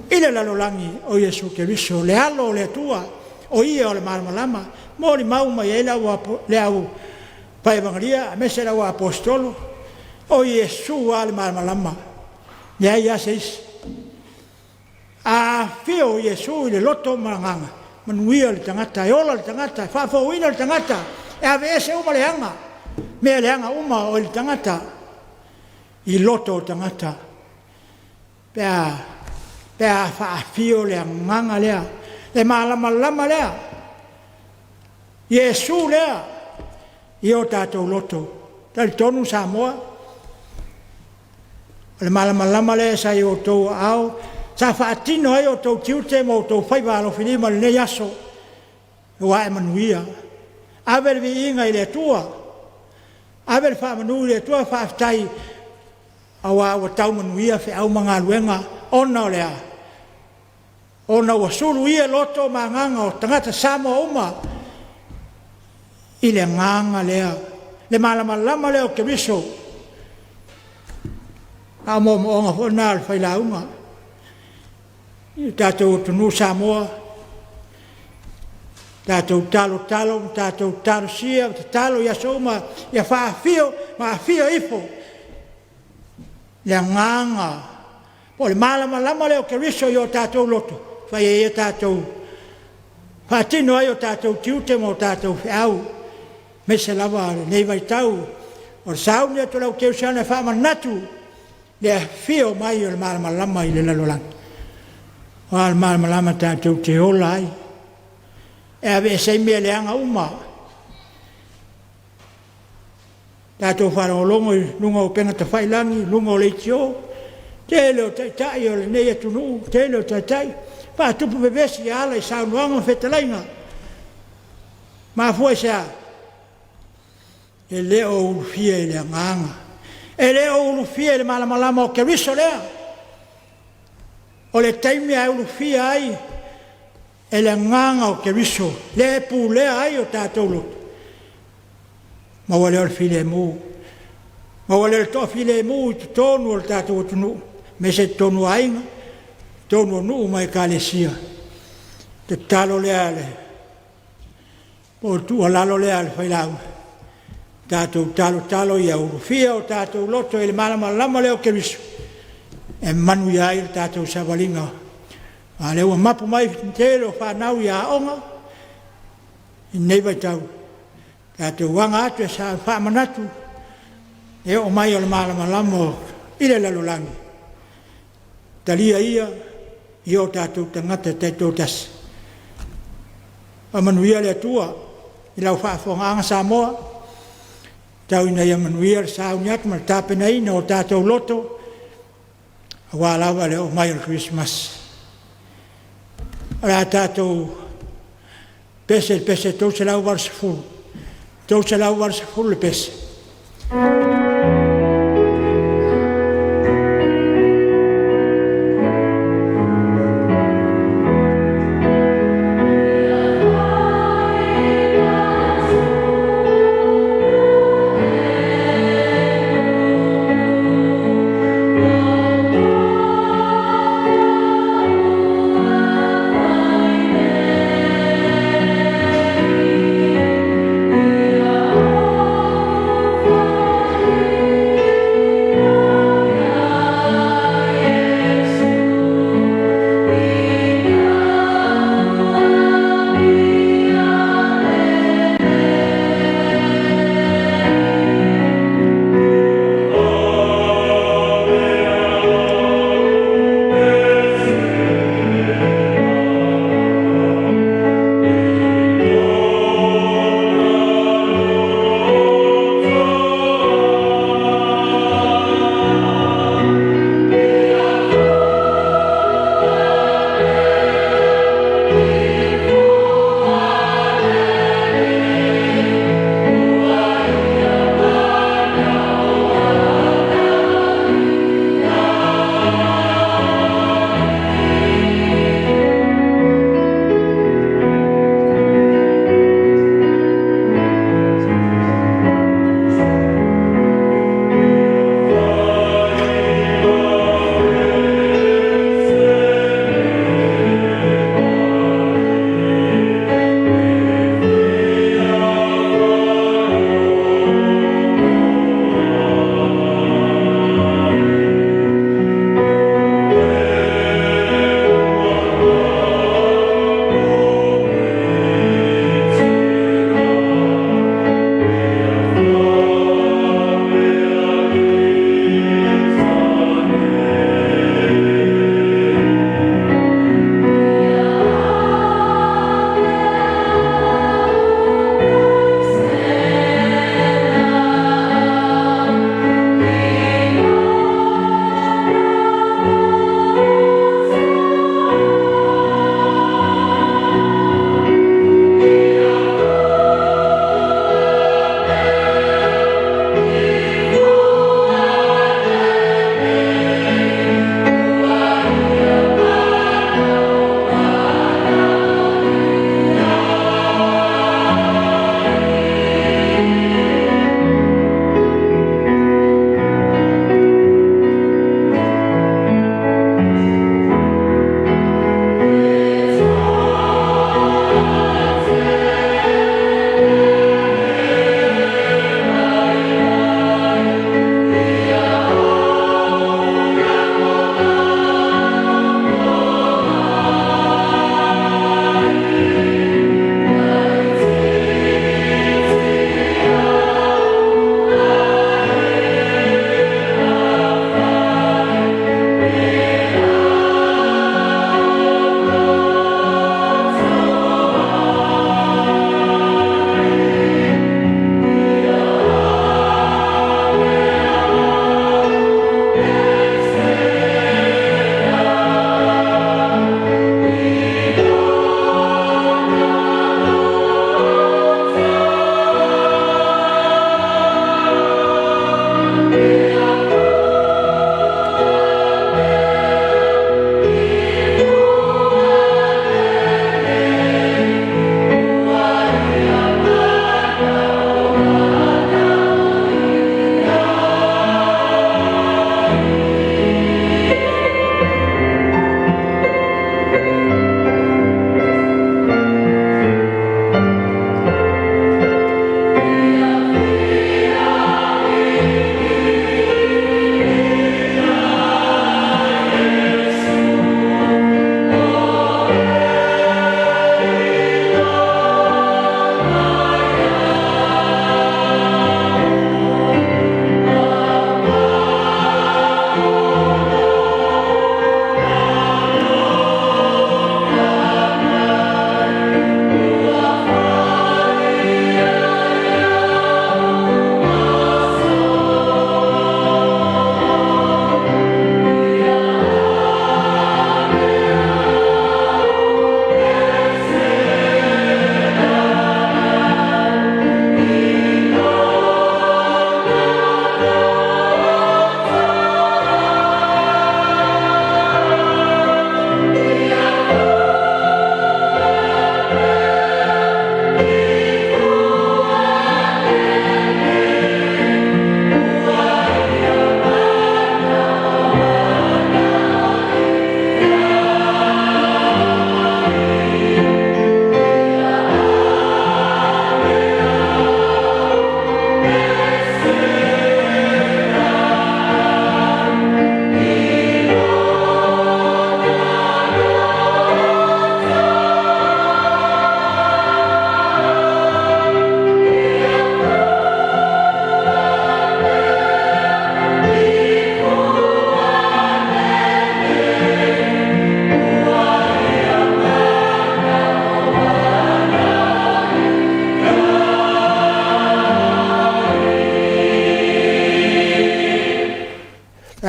i le lalolangi o Iesu Keriso, le alo o le tua, o ia o le malamalama, mo li mau mai e le au paevangaria, me se lau apostolo, o Iesu a le malamalama. Ia ia seis. A fio Iesu i le loto maranganga. Manuia le tangata, e ola le tangata, e whawhauina le tangata, e ave ese uma leanga. Mea leanga uma o le tangata, i loto o tangata. Pea whaafio lea nganga lea, le malamalama lea. Iesu lea, i o tātou loto. Tali tonu Samoa, le malamalama le sa i o tau au, sa whaatino ai o tau tiute mo tau whaiwa alo whilima le nei aso, ua e manuia. Awer vi inga i le tua, awer whaamanu i le tua whaaftai, awa o tau manuia whi au mga luenga, ona o lea. Ona ua suru ia loto ma nganga o tangata Samoa uma, i le nganga lea, le malamalama lea o Keriso, a mo onga hona al whailaunga. Tātou tunu Samoa, tātou talo, tātou talo sia, talo ia soma, ia whaafio, maafio ifo. Le nganga. Po le malamalama leo Keriso i o tātou loto. Whai e tātou. Whaatino ai o tātou tiute mo tātou whiau. Me se lava nei vai tau. O saunea to lau keusiana whaamanatu. Le fio mai o le malamalama i le lalolang. O le malamalama tātou te ola ai. E ave e sei mea leanga uma. Tātou wharaolongo i lunga o penga ta whailangi, lunga o leitio. Te leo taitai o le nei atunu, te leo taitai. Pātupu pepesi ala i saunuanga whetalainga. Mā fua sea. E leo urufia i lea nganga. E leo urufia i le malamalama o Keriso lea. O le taimi a urufia ai. E le nganga o Keriso. Le pu lea ai o tātou loto. Ma wale o le file mu. Ma wale o toa file mu i tonu o le tātou atunu. Me se tonu ainga. Tonu o nuu mai ka le sia. Te talo lea le. Po tu a lalo lea le whailau. Tātou talo ia urufia o tātou loto e le malamalama leo Keriso. E manu ia i le tātou sawalinga. A leo mapu mai tero whanau ia onga. I nei vai tau. Tātou wanga atu e sa whamanatu. E o mai o le malamalama i le lalolangi. Talia ia i o tātou tangata tātou tasi. A manu ia le atua i lau whaafonga Samoa. Tau ina ia manuia le sauni atu ma tāpena ina o tātou loto. A wālawa le o mai o Christmas. Ara tātou pese tau se lau warsa fulu. Tau se lau warsa fulu le pese.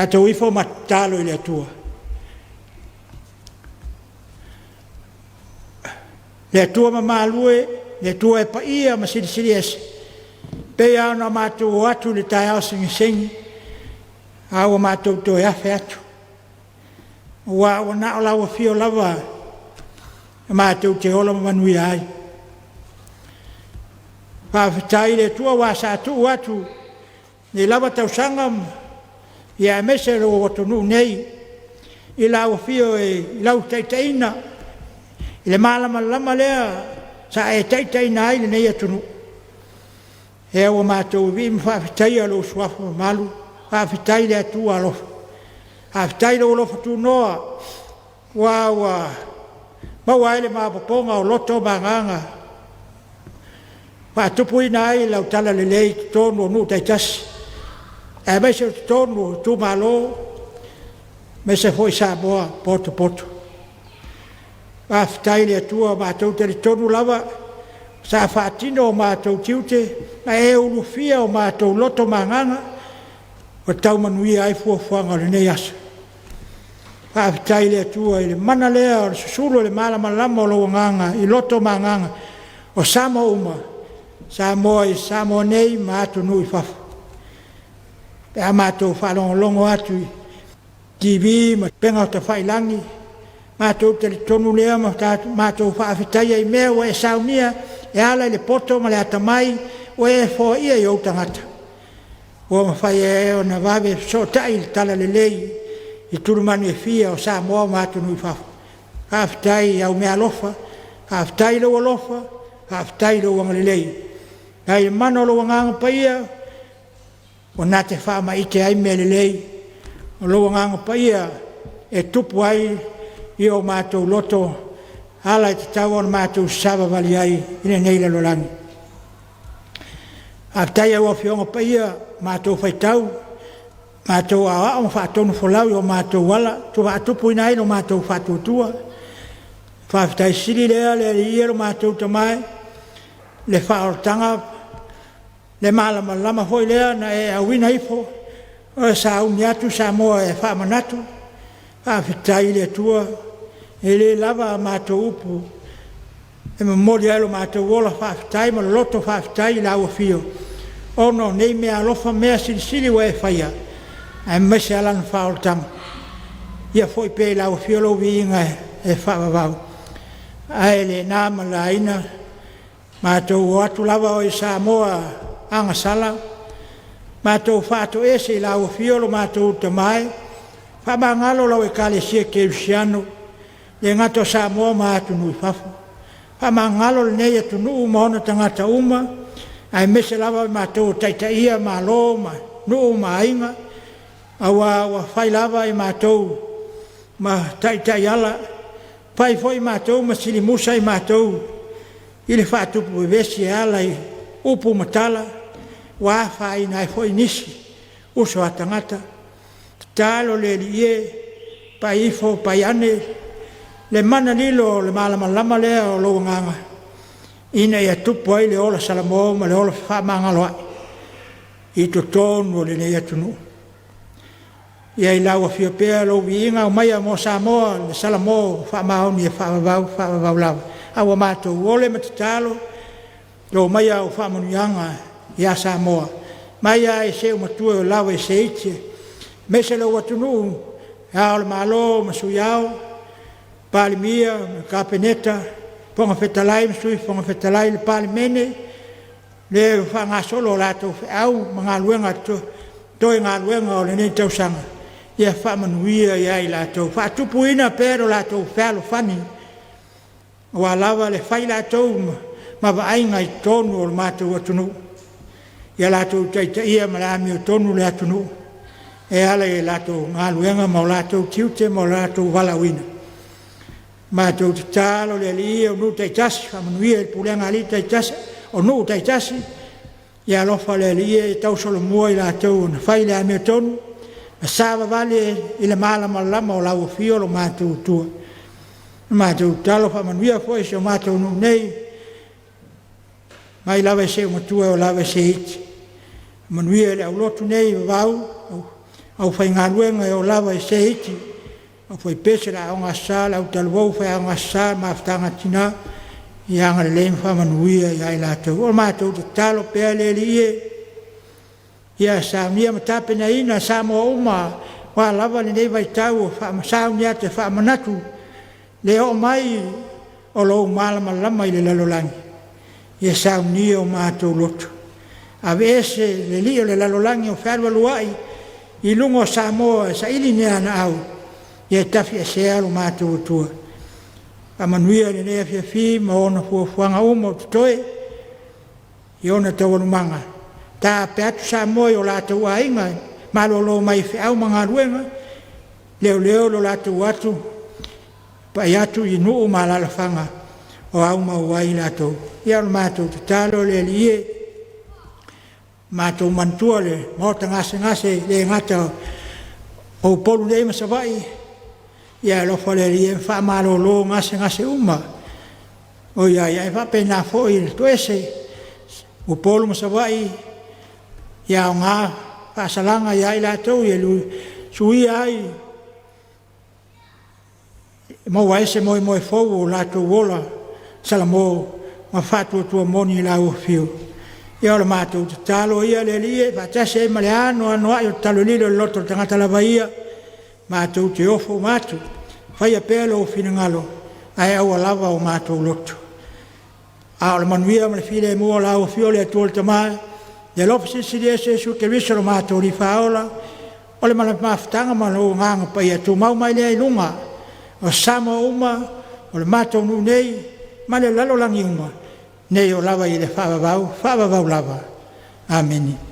Mātou ifo matalo i le atua. Le atua ma malue, le atua e pa ia ma siri ese. Pea ana mātou atu le tai au singi. Awa mātou to e afe atu. Wa na lawa fio lava. Mātou te ola manui ai. Whawhitai le tua wa sa tu atu. Ni lava tau sangam. Ia mese ro watonu nei. I lawa fio e lau taitaina. I le malama lama lea. Sa e taitaina ai le nei atunu. E awa mātou vi mwhawhitai alo suafu malu. Whawhitai le atua alofa. Whawhitai lo alofa tu noa. Wa Mauaile mapoponga o loto manganga. Whatupu ina ai lau tala lelei tonu o nu taitasi. E mese tonu tu malo. Mese foi Samoa poto. Whawhitai le atua mātou tele tonu lava. Sa whaatino o mātou tiute. Na e ulufia o mātou loto manganga. O tau manui ai fuafuanga le nei asa. Whawhitai le atua i le mana lea o le susulu le malama lama o lo nganga. I loto manganga. O Samoa uma. Samoa i Samoa nei mātou nui whafu. Pe a mātou whalongo atu i TV ma penga o ta whailangi. Mātou tele tonu lea ma mātou whawhitai ai mea o e saumia. E ala i le poto ma le atamai. O e fo ia i au tangata. O ma whai e o na wawe so tai le tala le lei. I turumanu e fia o Samoa mātou nui whafu. Whawhitai au mea lofa. Whawhitai lo alofa. Whawhitai lo wangalelei. Nai le mana lo wanganga paia. O nā te whaama i te ai mea lelei. O lo wanganga paia. E tupu ai i o mātou loto. Ala i te tau o mātou sava vali ai. Ine nei le lolangi. Whawhitai au a whionga paia. Mātou whaitau. Mātou a o whaatonu wholau o mātou wala. Tu whaatupu ina ino mātou whaatutua. Whawhitai siri lea le iero mātou tamai. Le whaortanga. Le malama lama hoi lea na e awina ifo. O e sa umi atu Samoa e whaamanatu. Whawhitai le tua. E le lava mātou upu. E mamori ailo mātou wola whawhitai. Ma loto whawhitai la ua fio. Ono nei mea alofa mea siri wa e whaia. Ai mese alan whaoltanga. Ia foi pe lau fiolo viinga e whaavavau. Ai le nāma la ina. Mātou atu lava o i Samoa anga sala. Mātou whaato ese i lau fiolo mātou tamai. Whamangalo lau e kalesia ke usiano. Le ngato Samoa mātou nui whafu. Whamangalo le nei atu nuu maona tangata uma. Ai mese lava mātou taitaia ma lo ma nuu ma inga. Awa whai lava i mātou ma taitai ala. Pai foi mātou ma silimusa i mātou. I le whaatupu e vesi ala i upu matala. Wa whai nai foi nisi. Uso atangata. Talo le lie. Pai ifo, pai ane. Le mana lilo le malama lama lea o lo nganga. Ina ia tupu ai le ola Samoa ma le ola whamangaloa. I to tonu le nei atunu. Ia i lau a fio pēa lo viinga o maia mo Samoa, le Salamo, whaamaoni e whaavavau lava. Awa mātou ole matatalo, lo maia o whaamonianga i a Samoa. Maia e se umatua o lau e se ite. Mese lo watunu, e aole malo, masuyao, palimia, kapeneta, ponga fetalai, masui, ponga fetalai, le palimene, le whangasolo lato, au, mga luenga toi ngā luenga o le nei tausanga. Ia whamanuia ia i lātou. Whaatupu ina pēro lātou whēlo whani. Wa lava le whai lātou ma waainga i tonu o le mātou atunu. Ia lātou taita ia ma lāmi o tonu le atunu. E ala i lātou ngā luenga ma o lātou tiute ma o lātou walawina. Mātou te tālo le li o nu taitasi. Whamanuia i pulenga li taitasi. O nu taitasi. Ia lofa le li e tausolo mua i lātou na whai le ami o tonu. Sava vale i le malama lama o lau fio lo mātou tua. Mātou talo whamanuia foi se o mātou nu nei. Mai lawe se o matua o lawe se iti. Manuia le au lotu nei vau. au fai ngā ruenga e o lava e se iti, au fai pese la o ngā sāla, au talwau fai o ngā sāla, maafutanga tina, i anga le leim whamanuia i ai lātou. O mātou te talo pēa le li ie, ia Samia matapena ina Samoa uma, wa lava le nei vai tau o whamasaunia te whamanatu, le o mai o lo malama lama i le lalolangi. Ia saunia o mātou lotu. A vese le li o le lalolangi o whārua luai, i lungo Samoa sa ili nea na au, ia tafi e se alo mātou tua. A manuia le nei Afiafi, ma ona fuafuanga uma o tutoe, i ona tawanumanga. Tā peatu Samoa i o lātou ainga, ma lo mai whiau mga ruenga, leo lo lātou atu, pai atu i nuu ma lalafanga, o au mauai lātou. Ia lo mātou te talo le li e, mātou mantua le, mota ngase le ngata o polu le masawai, ia lo fale li e wha malo lo ngase uma, o ia e wha pena fo i to ese, o polu masawai, ia o ngā whaasalanga ia i lātou, ia lui sui ai, maua ese moe fau o lātou wola, salamo, ma whātua moni la o fiu. Ia o le mātou te talo ia le li e, whatase e male ano anoa i o talo lilo loto tangata lava ia, mātou te ofo mātou, whai a pēlo o whina ngalo, ai au a lava o mātou loto. A o le manuia male while e mua la o fiu le atua le tamai, le lopisi siri ese su ke riso lo mātou li whaola, o le mana mawhitanga mana o nganga pai atu mau mai le ilunga, o Samoa uma, o le mātou nu nei, ma le lalolangi uma, nei o lava i le whaavavau lava. Ameni.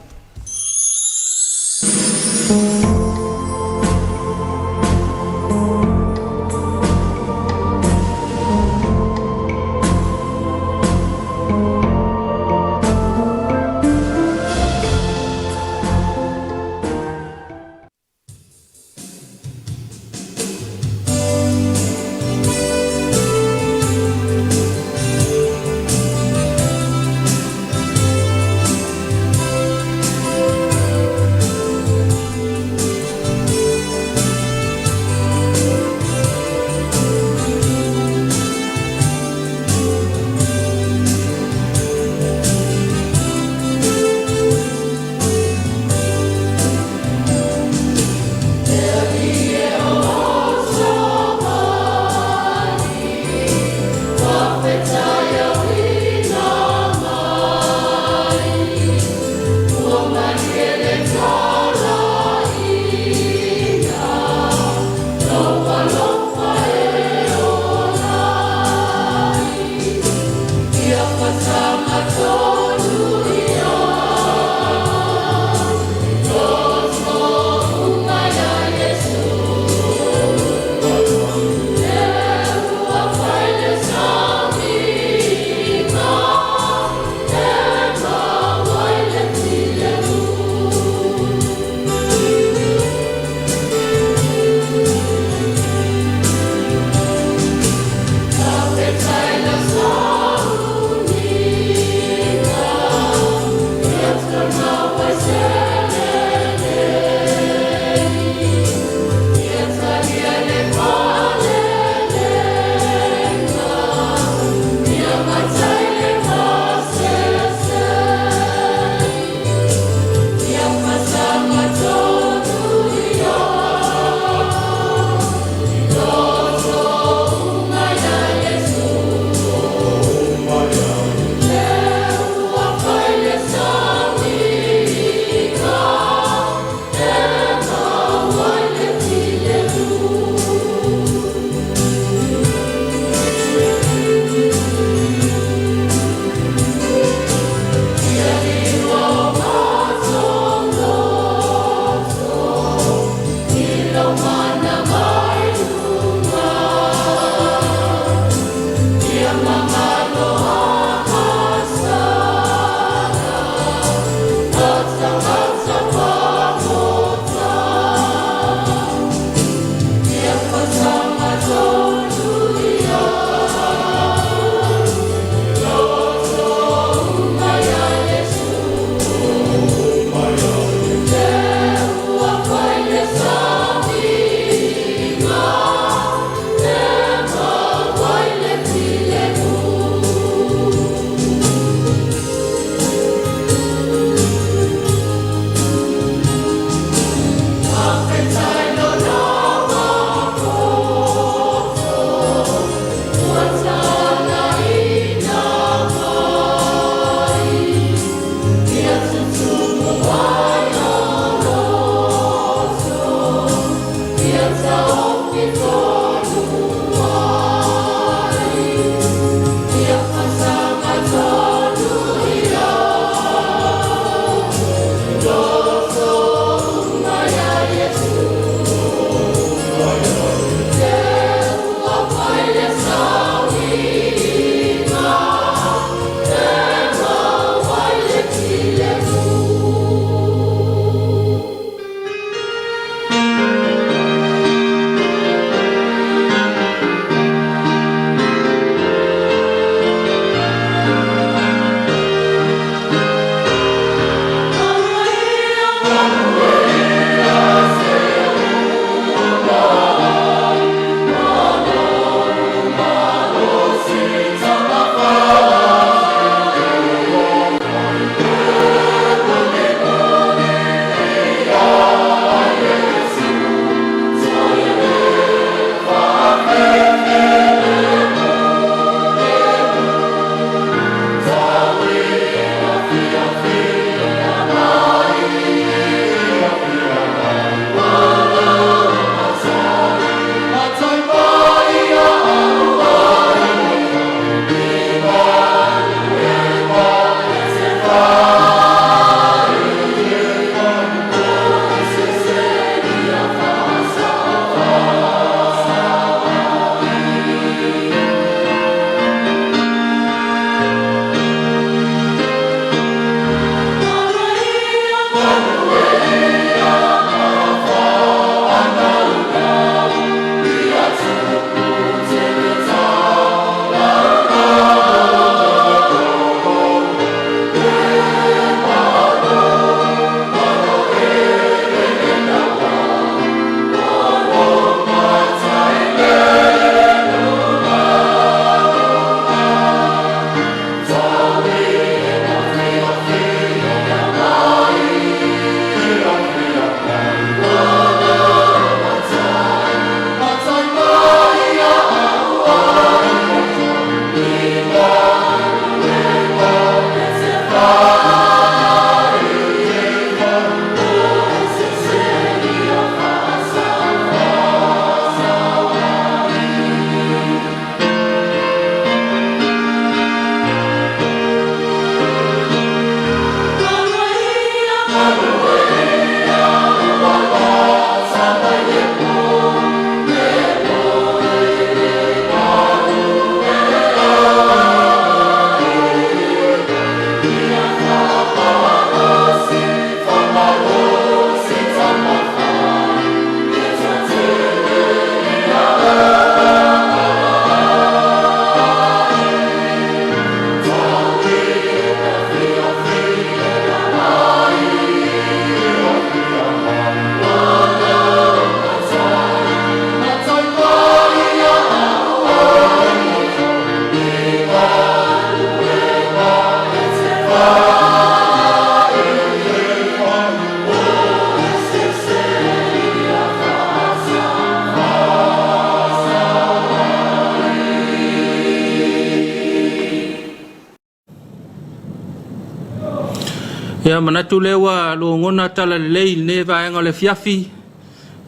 Ia manatu lewa lo ngona tala lei ne vaenga le fiafi.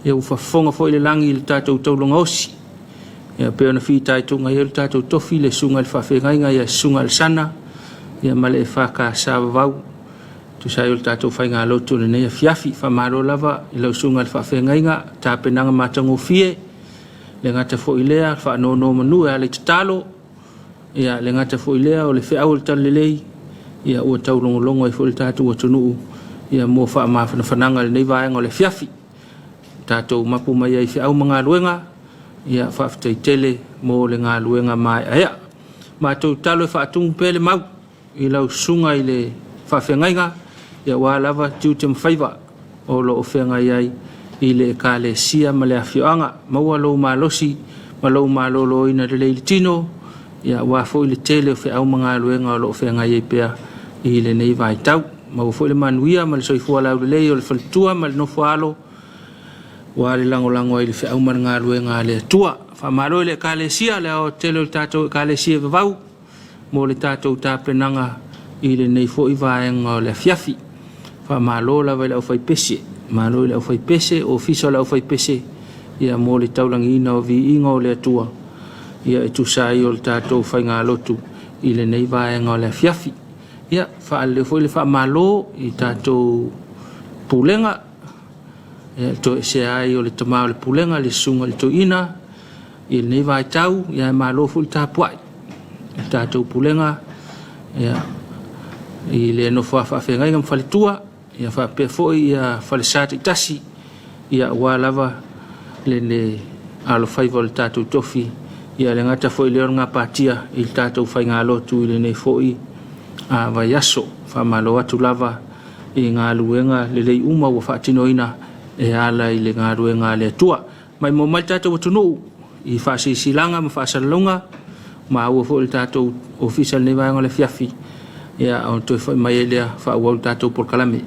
Ia ufafonga fo ile langi le tatou taulonga osi. Ia pe ona fitai tunga ia le tatou tofi le sunga le fafengainga ia sunga le sana. Ia male EFKS vau. Tu sai le tatou fainga lotu le ne fiafi fa maro lava ile sunga le fafengainga ta penanga matango fie. Le ngata fo ilea fa no manu ale talo. Ia le ngata fo ilea o le fe au le talelei. Ia ua taulongolongo ai fo le tatou atunu. Ia mo fa mafana fananga le nei vaenga le fiafi. Tatou mapu mai ai fe au mga luenga. Ia whaafitai tele mo le ngā luenga mai aia. Mātou talo e whaatungu pele mau. I lau sunga i le whawhengainga. Ia wā lava tiu te mwhaiva. O lo o whengai ai i le ka le sia ma le awhioanga. Maua lou malosi. Ma lou malolo ina le leili tino. Ia wā fo i le tele o whi au mga luenga o lo o whengai ai pea i le nei vai tau. Mau fo i le manuia ma le soifua lau le lei o le whalitua ma le nofo alo. Wa le lango ai le fe au maranga luenga le tua fa maro le kalesia le o telo tato kalesia vau mo le tato ta penanga i le nei fo i vaenga le fiafi fa malo la vele o fai pese malo le o fai pese o fiso le o fai pese ia mo le taulangi na o vi ingo le tua ia e tu sai o le tato fai ngā lotu i le nei vaenga le fiafi ia fa le fo le fa malo i tato pulenga to se ai o le tamau le pulenga le sunga le toina i nei vai tau ia malo fu Tapuai tatou pulenga ia i le no fa fenga ngam falitua ia fa pe fo ia falsati tasi ia walava le ne alo fai vol tatou tofi ia le ngata fo le nga patia i tatou fai ngalo tu le nei fo i a vai aso fa malo atu lava i ngā luenga le lei uma wa fatinoina e ala i le ngārue ngā le tua. Mai mo mai tātou atunu i whasi silanga ma whasalonga ma ua fo le tātou official ne vaenga le fiafi ia on toi whai mai elea whaawau tātou por kalame.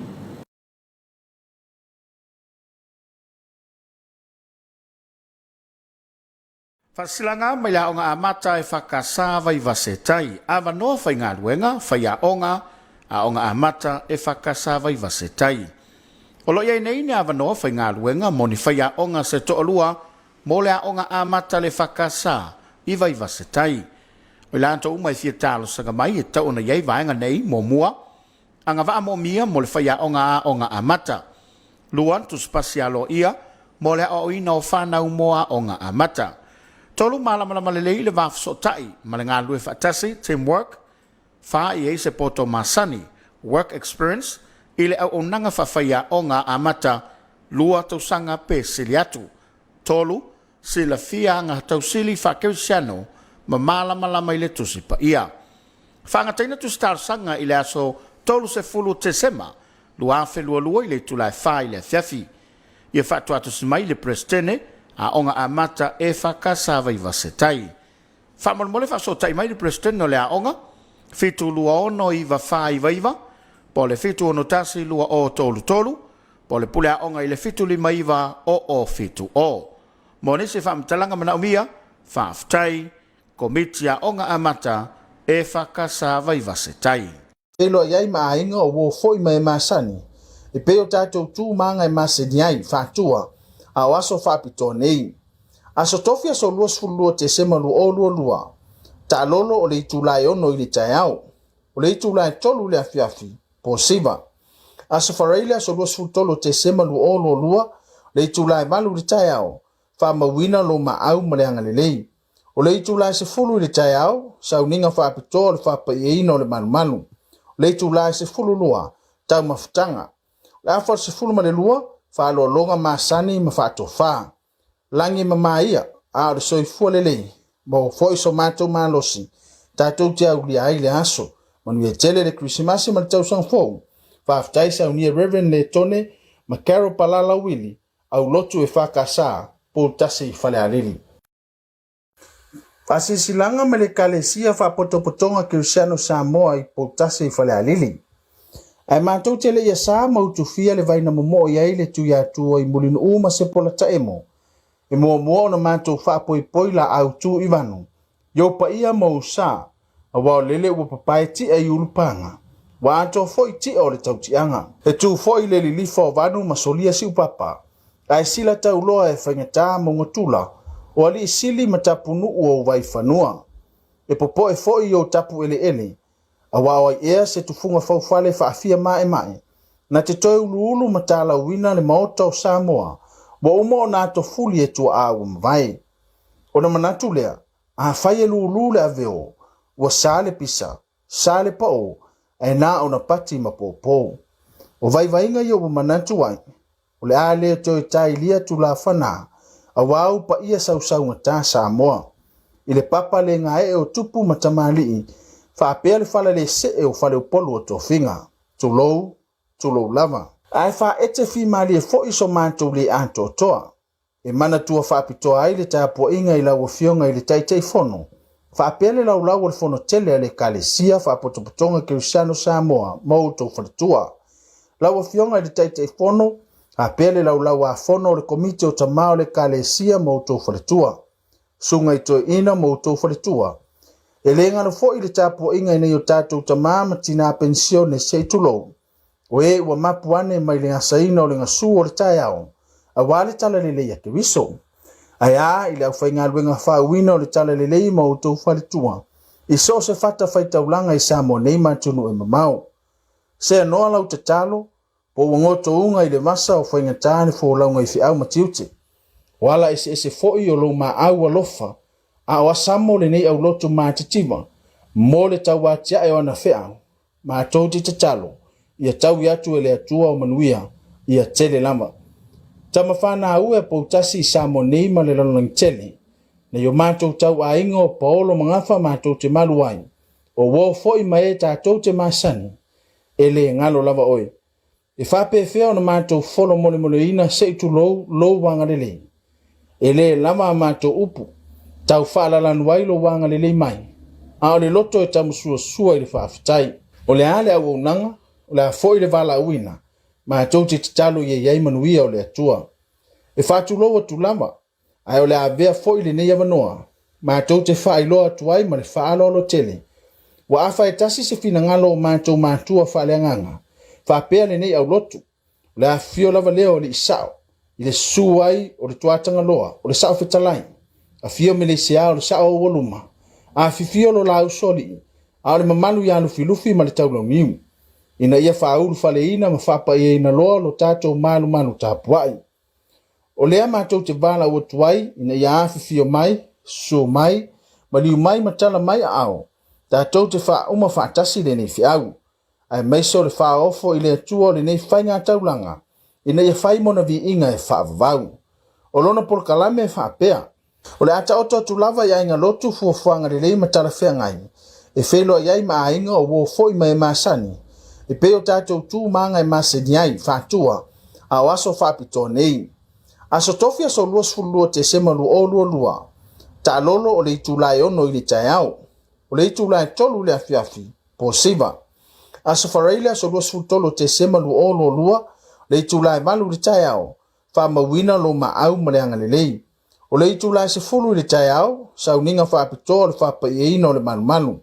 Whasilanga mai la o ngā amata e whakasa vai vasetai. Awa noa whai ngā ruenga, whai a onga a o ngā amata e whakasa vai vasetai. O lo iei nei ni awa noa whai ngā ruenga mo ni whai a onga se to olua mo le a onga amata le whakasa i vai vasetai. O le anto umai fia talo sanga mai e tau na iei vaenga nei mo mua. Anga waa mo mia mo le whai a onga amata. Luan tu spasi alo ia mo le a o ina o whanau moa onga amata. Tolu malamalama le lei le wafso tai ma le ngā lue whaatasi, teamwork, wha i eise poto masani, work experience, ile au onanga whawhaia o ngā amata lua tausanga pe sili atu. Tolu, sila fia ngā tausili whakeusiano ma malamalama ile tusi pa ia. Whangataina tu starsanga ile aso tolu se fulu te sema, lua afe lua ile tulai wha ile fiafi. Ia whatu atu simai le prestene, a onga amata e whakasa vai vasetai. Whamolmole whasotai mai le prestene le a onga, fitu lua ono i wa wha i vaiva, po le fitu ono tasi lua o tolu tolu, po le pule a onga i le fitu lima iwa o fitu o. Mo nisi whamtalanga mana umia, whaftai, komiti a onga amata e whakasa vai vasetai. E loa iai maainga o wo foi mai masani, e peo tātou tū manga i maseniai whatua, a waso whapito nei. Aso tofi aso lua sfulua te sema lua. Ta lolo o le itulai ono i le tai au. O le itulai tolu le afiafi, po siva. Aso whareile aso lua sfultolo te sema lua, le itulai malu le tai au. Wha mawina lo ma au ma le angalelei. O le itulai se fulu le tai au, sa uninga whapito le whapa i eino le manu. Le itulai se fulu lua, tau mafutanga. Le afar se fulu ma le lua, wha lo longa masani ma whato wha. Langi ma maia, a le soifua lelei. Mo foi so matou malosi. Tatou te au lia ai le aso. Manu e tele le Christmasi ma le tau sang fou. Whaftai sa unia Reverend le tone ma Carol Palala Willi. Au lotu e whakasa po tase i whale alili. Whasisilanga ma le kalesia whapotopotonga Christian Samoa i po tase i whale alili. Ai mātou tele ia sā mautufia le vaina momo i ai le tui atua i mulinu uma se pola taemo. E mua na mātou whapoi la au tū i vanu. Yo pa ia mau sā, a wao lele ua papai ti e ulupanga. wa ato foi ti o le tautianga. He tu foi le lilifa o vanu masolia si upapa. Ai sila tau loa e whaingata mongatula o ali sili matapunu o vai whanua. E popo e foi o tapu ele. A wawai ea se tufunga faufale faafia mae. Na te toi ulu matala wina le maota o Samoa. Wa umo na ato fuli e tua awa mvai. O na manatu lea, a whai e lulu le aveo. Wa sale pisa, sale pao, e na o na pati mapopo. O vai vainga i o manatu wai. O le a lea toi tai lia tu la whana. A wau pa ia sau ngata Samoa. I le papa le ngae o tupu matamali. Whaapea le whala le se e o whale o polo o tō whinga. Suluaulama. Ai wha ete whi mali e fo iso mātou le anto toa. E mana tua whaapitoa ai le Tapuaiga i lau fionga i le taitei fono. Whaapea le lau le fono tele le kalesia whaapotopotonga Congregational Samoa mau tō whaletua. Lau fionga i le taitei fono, whaapea le lau a fono le komiti o tamao le kalesia mau tō whaletua. Sunga i toi ina mau tō whaletua. E le ngano fo i le Tapuaiga i nei o tātou tamā matina pensione se tulou. O e ua mapuane mai le ngasaina o le ngasu o le tae ao. A wale tala lele ya ke wiso. Ai a i le au whainga luenga whauina o le tala lele i mautou whaletua. I so se fata whaitaulanga i Samoa nei matunu e mamau. Se anoa lau te talo, po wangoto unga i le masa o whainga tāne fo launga i whiau matiute. Wala ese foi o lo ma au alofa. A o asamo le nei au loto mātitima. Mo le tau atia e ona whea. Ma tauti te talo. Ia tau iatu e le atua o manuia. Ia tele lama. Tama whana au e poutasi i Samoa nei ma le lalonang tele. Na yo mātou tau a ingo o paolo mangafa mātou te maluai. O wo foi mai e tātou te masani. E le ngalo lava oi. E whape whea na mātou wholo mole ina seitu lou wanga lele. E le lama mātou upu. Tau whaalala nuailo wanga lele mai. A o le loto e tamu sua i le whaafitai. O le ale au nanga, o le a foi le vala uina. Mātou te talo i ei manuia o le atua. E whatu loa tu lama. Ai o le a vea foi le nei avanoa. Mātou te whailoa tuai ma le whaalolo tele. Wa awha e tasi se fina ngalo o mātou mātua whaaleanganga. Whapea le nei au lotu. O le a fio lava leo o le isao. I le suai o le tuatanga loa. O le sao fetalai. A fio me le sea o le sao o waluma. A fifio lo lau soli. A o le mamalu ya lufi ma le taulau niu. Ina ia whaulu whale ina ma whapa ia ina loa lo tātou malu Tapuai. O lea mātou te wala ua tuai, ina ia awhiwhio mai, so mai, ma liu mai matala mai a ao. Tātou te wha uma whaatasi le nei whiau. Ai meiso le wha ofo i le atua le nei whainga taulanga. Ina ia whai mona vi inga e whaavavau. O lona polkalame e whaapea. O le ata oto atu lava ia inga lotu fuafuanga le lei matala whea ngai. E whelo iai ma a inga o wo foi mai masani. E peo tātou tū manga e maseniai whātua. A o aso whapito nei. Aso tofia so luas fulua te semalu o lua. Ta lolo o le itulai ono i le tai au. O le itulai tolu le Afiafi. Po siva. Aso whareila so luas fultolo te semalu o lua. Le itulai malu le tai au. Whamawina lo ma au maleanga le lei. O le itulai se fulu le tai au. Sauninga whapito le whapa ieina o le manu.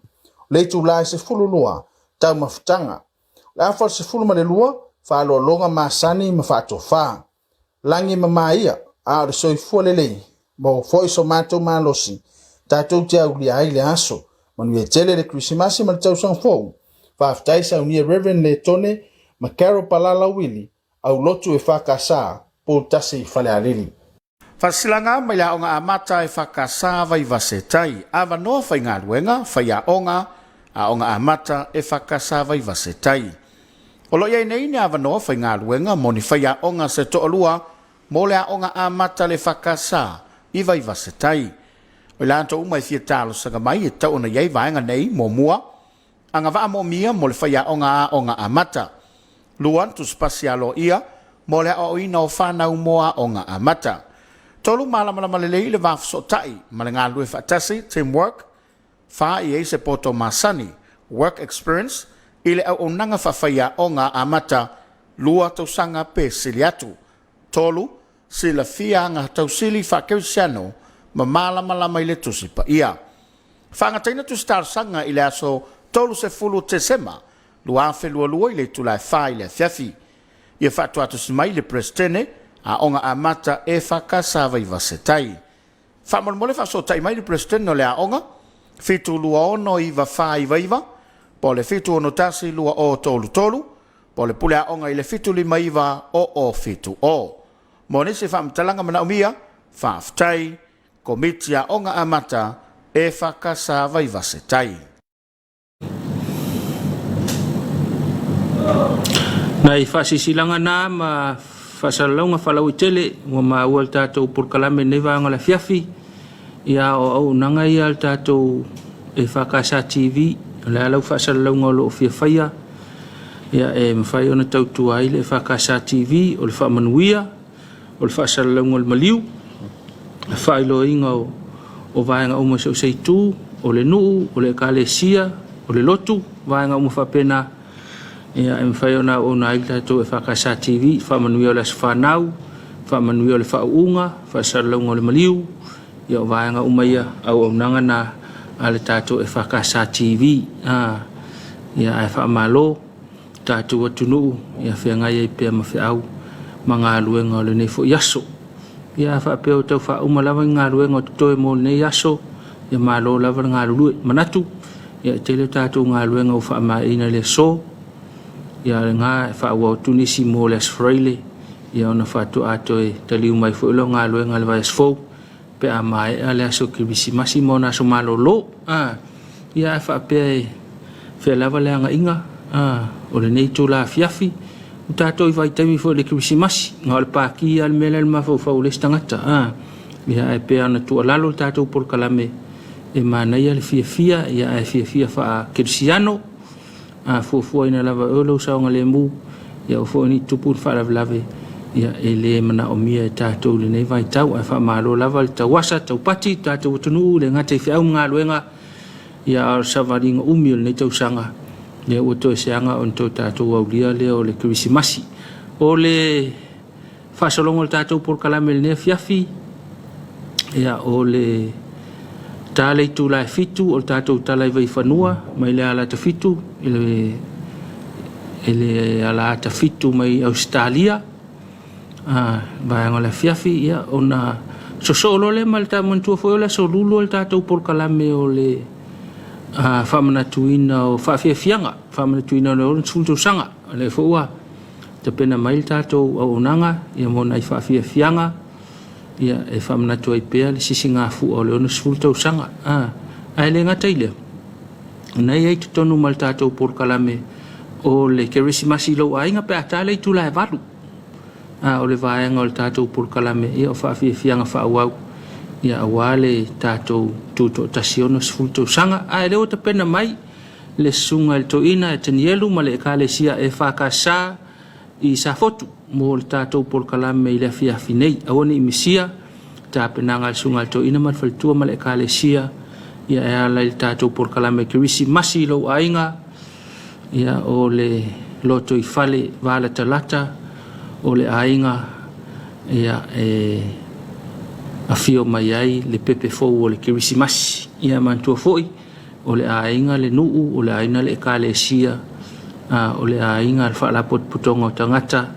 Le itulai se fulu lua. Tau mafutanga. Le afal se fulu ma le lua. Whalo longa masani ma whatofa. Langi mamaia, a o soifua lelei, mo foi so mātou malosi, tātou te au lia ai le aso, manu e tele le Krisimasi ma le tausang fou, whaafitai sa unia Reverend le tone, ma Carol Palala Wili, au lotu e whakasa, po tasi whale alili. Fasilanga mai la onga amata e whakasa vai vasetai, awa noa whai ngā ruenga, whai a onga amata e whakasa vai vasetai. O lo iai nei ni awa noa whai ngā ruenga moni whai a onga se to'olua mo le a onga a mata le whakasa i vai vasetai. O le anto umai fia talo sanga mai e tau na iai vaenga nei mo mua anga waa mo mia mo le whai a onga a mata. Luan tu spasi alo ia mo le a oina o whanau mo a onga a mata. Tolu malamalama le lei le wafso tai ma le ngā lue whaatasi, teamwork, wha i eise poto masani, work experience, ile au onanga whawhaia o ngā amata lua tausanga pe sili atu. Tolu, sila fia ngā tausili whakeusiano ma malama ile tusi pa ia. Whangataina tu star sanga ile aso tolu se fulu te sema lua whelua i le tulai whai le Afiafi. Ia whatu atu simai le Prestene a onga amata e whakasa vai vasetai. Whamolmole whasotai mai le Prestene no le a onga, fitu lua ono i wa whai vaiva, po le fitu ono tasi lua o tolu tolu, po le pule a onga i le fitu lima iwa o fitu o. Mo nisi whamtalanga mana umia, whaftai, komiti a onga amata e whakasa vai vasetai. Nai whasisilanga nā ma whasalaunga whalau i tele, wa ma ua al tātou purkalame nevanga la Afiafi, ia o au nanga ia al tātou e whakasa TV, le alau whasalaunga o lo whiawhaia, ia e mwhai ona tautua ai le whakasa TV, o le whamanuia, o le whasalaunga o le maliu, le whailo inga o vaenga uma sau seitu, o le nuu, o le kalesia, o le lotu, vaenga uma whapena, ia e mwhai ona o na tātou e whakasa TV, whamanuia o le aswhanau, whamanuia o le whaunga, whasalaunga o le maliu, ia o vaenga uma ia au nanga na a le tātou e whakasa TV, ia e whamalo, tātou atunu, ia whiangai e pia mawhiau, ma ngā luenga o le nefo yaso. Ia whapeo tau whauma lawa ngā luenga o tutoe mo le yaso, ia malo lawa ngā lue manatu, ia tele tātou ngā luenga o whaama ina le so, ia ngā whaua o tunisi mo le asfraile, ia ona whatu ato e taliu mai fuilo ngā luenga le vai asfou, pe a mai a le aso kiribisi masi mo na so malo lo, ia e whapea e whelawa le anga inga, o le nei tū la Afiafi, o tātou i vai taimi fo le kirisimasi, ngā le pāki al mele le mawhau le stangata, ia e pea ana tua lalo tātou porkalame e mānei ale fia, ia e fia wha kirisiano, fuafua ina lava olo saonga le mu, ia o fo ni tupu wha lave, ia e le mana o mia e tātou le nei vai tau, e wha malo lava le tawasa, tau pati, tātou utunu, le ngate whiau ngā luenga, ia ar savaringa umi o le nei tau sanga, le o to seanga on to tātou au lia le o le kirisimasi. O le whasalongo le tātou porkalame le nea Afiafi, ia o le tālei tūlai fitu, o le tātou tālai vai whanua, mai le ala ta fitu, ele ala ta fitu mai Australia, vaianga le Afiafi, ia ona sosolo le ma le tā mantua fo le so lulu le tātou porkalame o le whamanatuina o whawhiawhianga, whamanatuina o le sultosanga, le fua, te pena mai tātou au onanga, ia mona i whawhiawhianga, ia e whamanatu ai pēr, le sisi ngā fua o le ona sultosanga, ai le ngata ile. Nei ei tutonu mal tātou porkalame o le kirisimasi lau ainga pe atale i tula e valu, o le vaenga o le tātou porkalame, ia o whawhiawhianga whauau, ia awale tātou tuto tasiono sfulto sanga a leo te pena mai le sunga el toina e tenielu ma le kalesia e whakasa i sa fotu mo le tātou porkalame i le Afiafi nei awani i misia tā penanga le sunga el toina ma faltua ma le kalesia ia e ala le tātou porkalame kirisi masi lau ainga ia o le loto i fale vala talata o le ainga ia afio mai ai le pepe fou o le kirisimasi ia mantua foi o le ainga le nuu o le aina le kalesia o le ainga le whaalapot putonga o tangata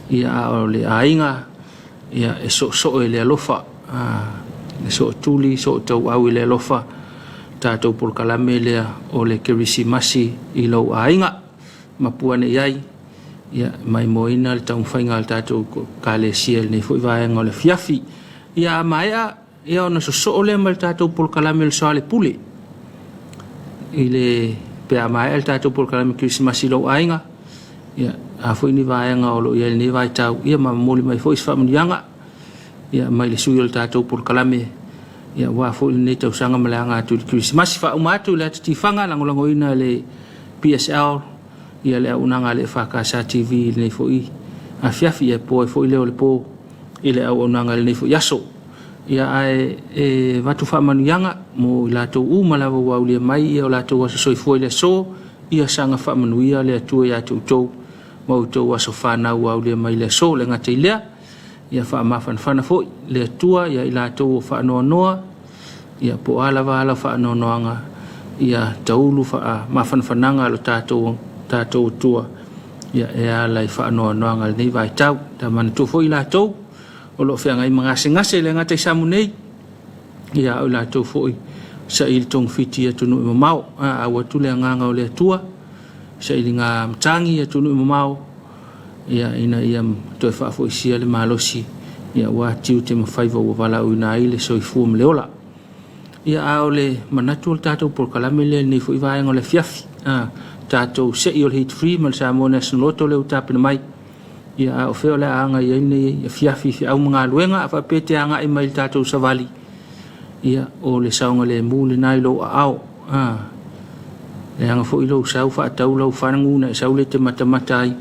ia o le ainga ia e so e le alofa e so tuli so tau au i le alofa tātou porkalame lea o le kirisimasi i lau ainga mapuane iai ia mai moina le taumwhainga le tātou kalesia le nei foi vaenga o le Afiafi ia maia ia ona so le mal tātou porkalame le soale pule i le pea maia le tātou porkalame kirisimasi lau ainga ia a foi ni vaenga o lo ia ni vai tau ia mamoli mai foi whamanianga ia mai le sui o le tātou porkalame ia wa foi nei tau sanga malanga atu le kirisimasi whaumatu le atitifanga langolango ina le PSL ia le unanga le whakasa TV nei foi Afiafi e po e foi leo le po ile au onanga le nefo yaso ia e watu whamanianga mo i lato umalawa wau lia mai ia o lato waso soifua le so ia sanga whamanuia le atua ia tautou mau tau waso whanau wau lia mai le so le ngata ilea ia whaamafan whana foi le atua ia i lato whaanoa noa ia po alawa ala whaanoa noanga ia taulu wha mafan whananga lo tātou tua ia e ala I whaanoanoanga nei vai tau ta mana tufo I lātou o lo whianga I ngase le ngata I samu nei ia o lātou fo sa I tong fiti atunu I mamau a watu le nganga o le tua sa I ngā mtangi atunu I mamau ia ina ia toi whaafo isia le malosi ia wa tiu te mawhaiva ua wala uina I le soifua mle ola ia a o le manatu o tātou porkalame le nei fo I vaenga o le fiafi tātou se I o le hit free ma le Samoa National Lotto le utapina mai ia a o feo le anga ia nei fiafi fi au mga luenga a whapete anga I mai tātou savali ia o le saunga le mule nai lo a au le anga fo I lo sau whaatau lau whananguna e sau le te matamata ai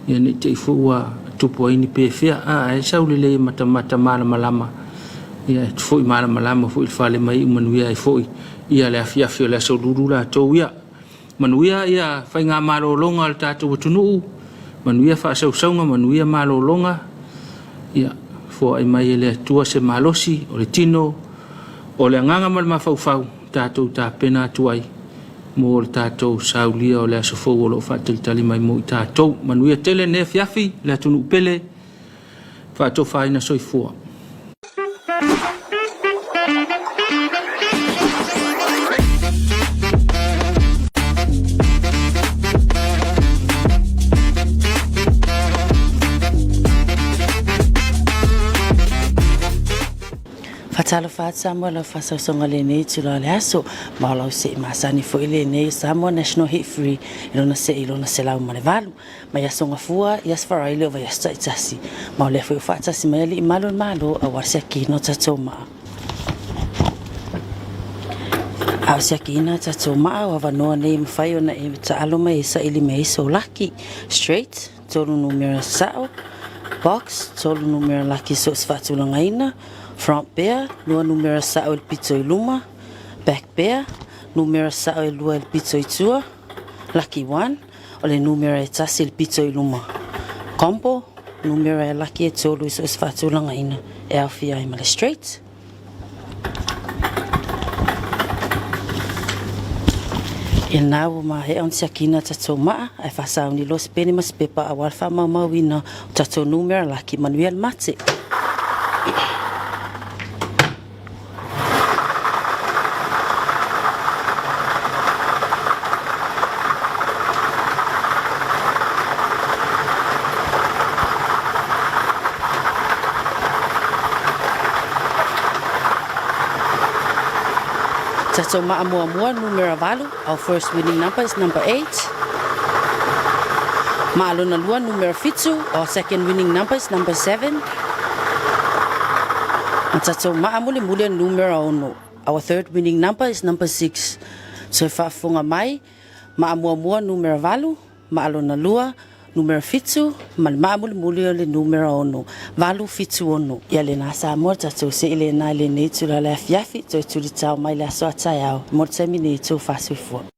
ia ni te ifua tupo ai ni pefea e sau le matamata malama lama ia fo I malama lama fo I whale mai umanuia I fo ia le afiafi o le aso lulu la tau ia manuia ia whainga malolonga al tātou atunuu manuia whaasausanga manuia malolonga ia fo ai mai le tua se malosi o le tino o le nganga mal mawhauwhau tātou tā pena tuai mo le tātou saulia o le aso fau o lo whaatelitali mai mo I tātou manuia tele ne fiafi le atunu pele whaatou whaina soifua Fatalo fat Samoa la fasa songa le nei tula le aso ma la se masani fo ile nei Samoa National Hit Free ilona se la ma le valu ma ya songa fua ya sfara ile va ya tsaitasi ma le fo fatsa si meli malo a warsia ki no tsoma a sia ki na tsoma wa va no nei mfai ona e tsalo mai sa ile mai so lucky straight tolu numero sao box tolu numero lucky so sfatula ngaina front bear, lua numero sao el pizzo I luma. Back bear, numero sao el lua el pizzo I tua. Lucky one, o le numero e tasi el pizzo I luma. Combo, numero e lucky e tolu iso esfatulanga ina. E Alfia I male straight. Il nau ma he on siakina tatou maa, e fasau ni los peni mas pepa a walfa mawina tatou numero lucky manuel mate. Tatou Ma'amua numero valu. Our first winning number is number 8. Ma'alona lua numero fitu. Our second winning number is number 7. Tatou Ma'amule numero 1. Our third winning number is number 6. So whaafunga mai, Ma'amua numero valu, Ma'alona lua numero fitu, ma'amule le numero 1. Valu fitu 1. Ia le nā Samoa tatou se ile nā le nei tula le afiafi, toi tuli tau mai le aso atayao. Mo te mine tau whasui fua.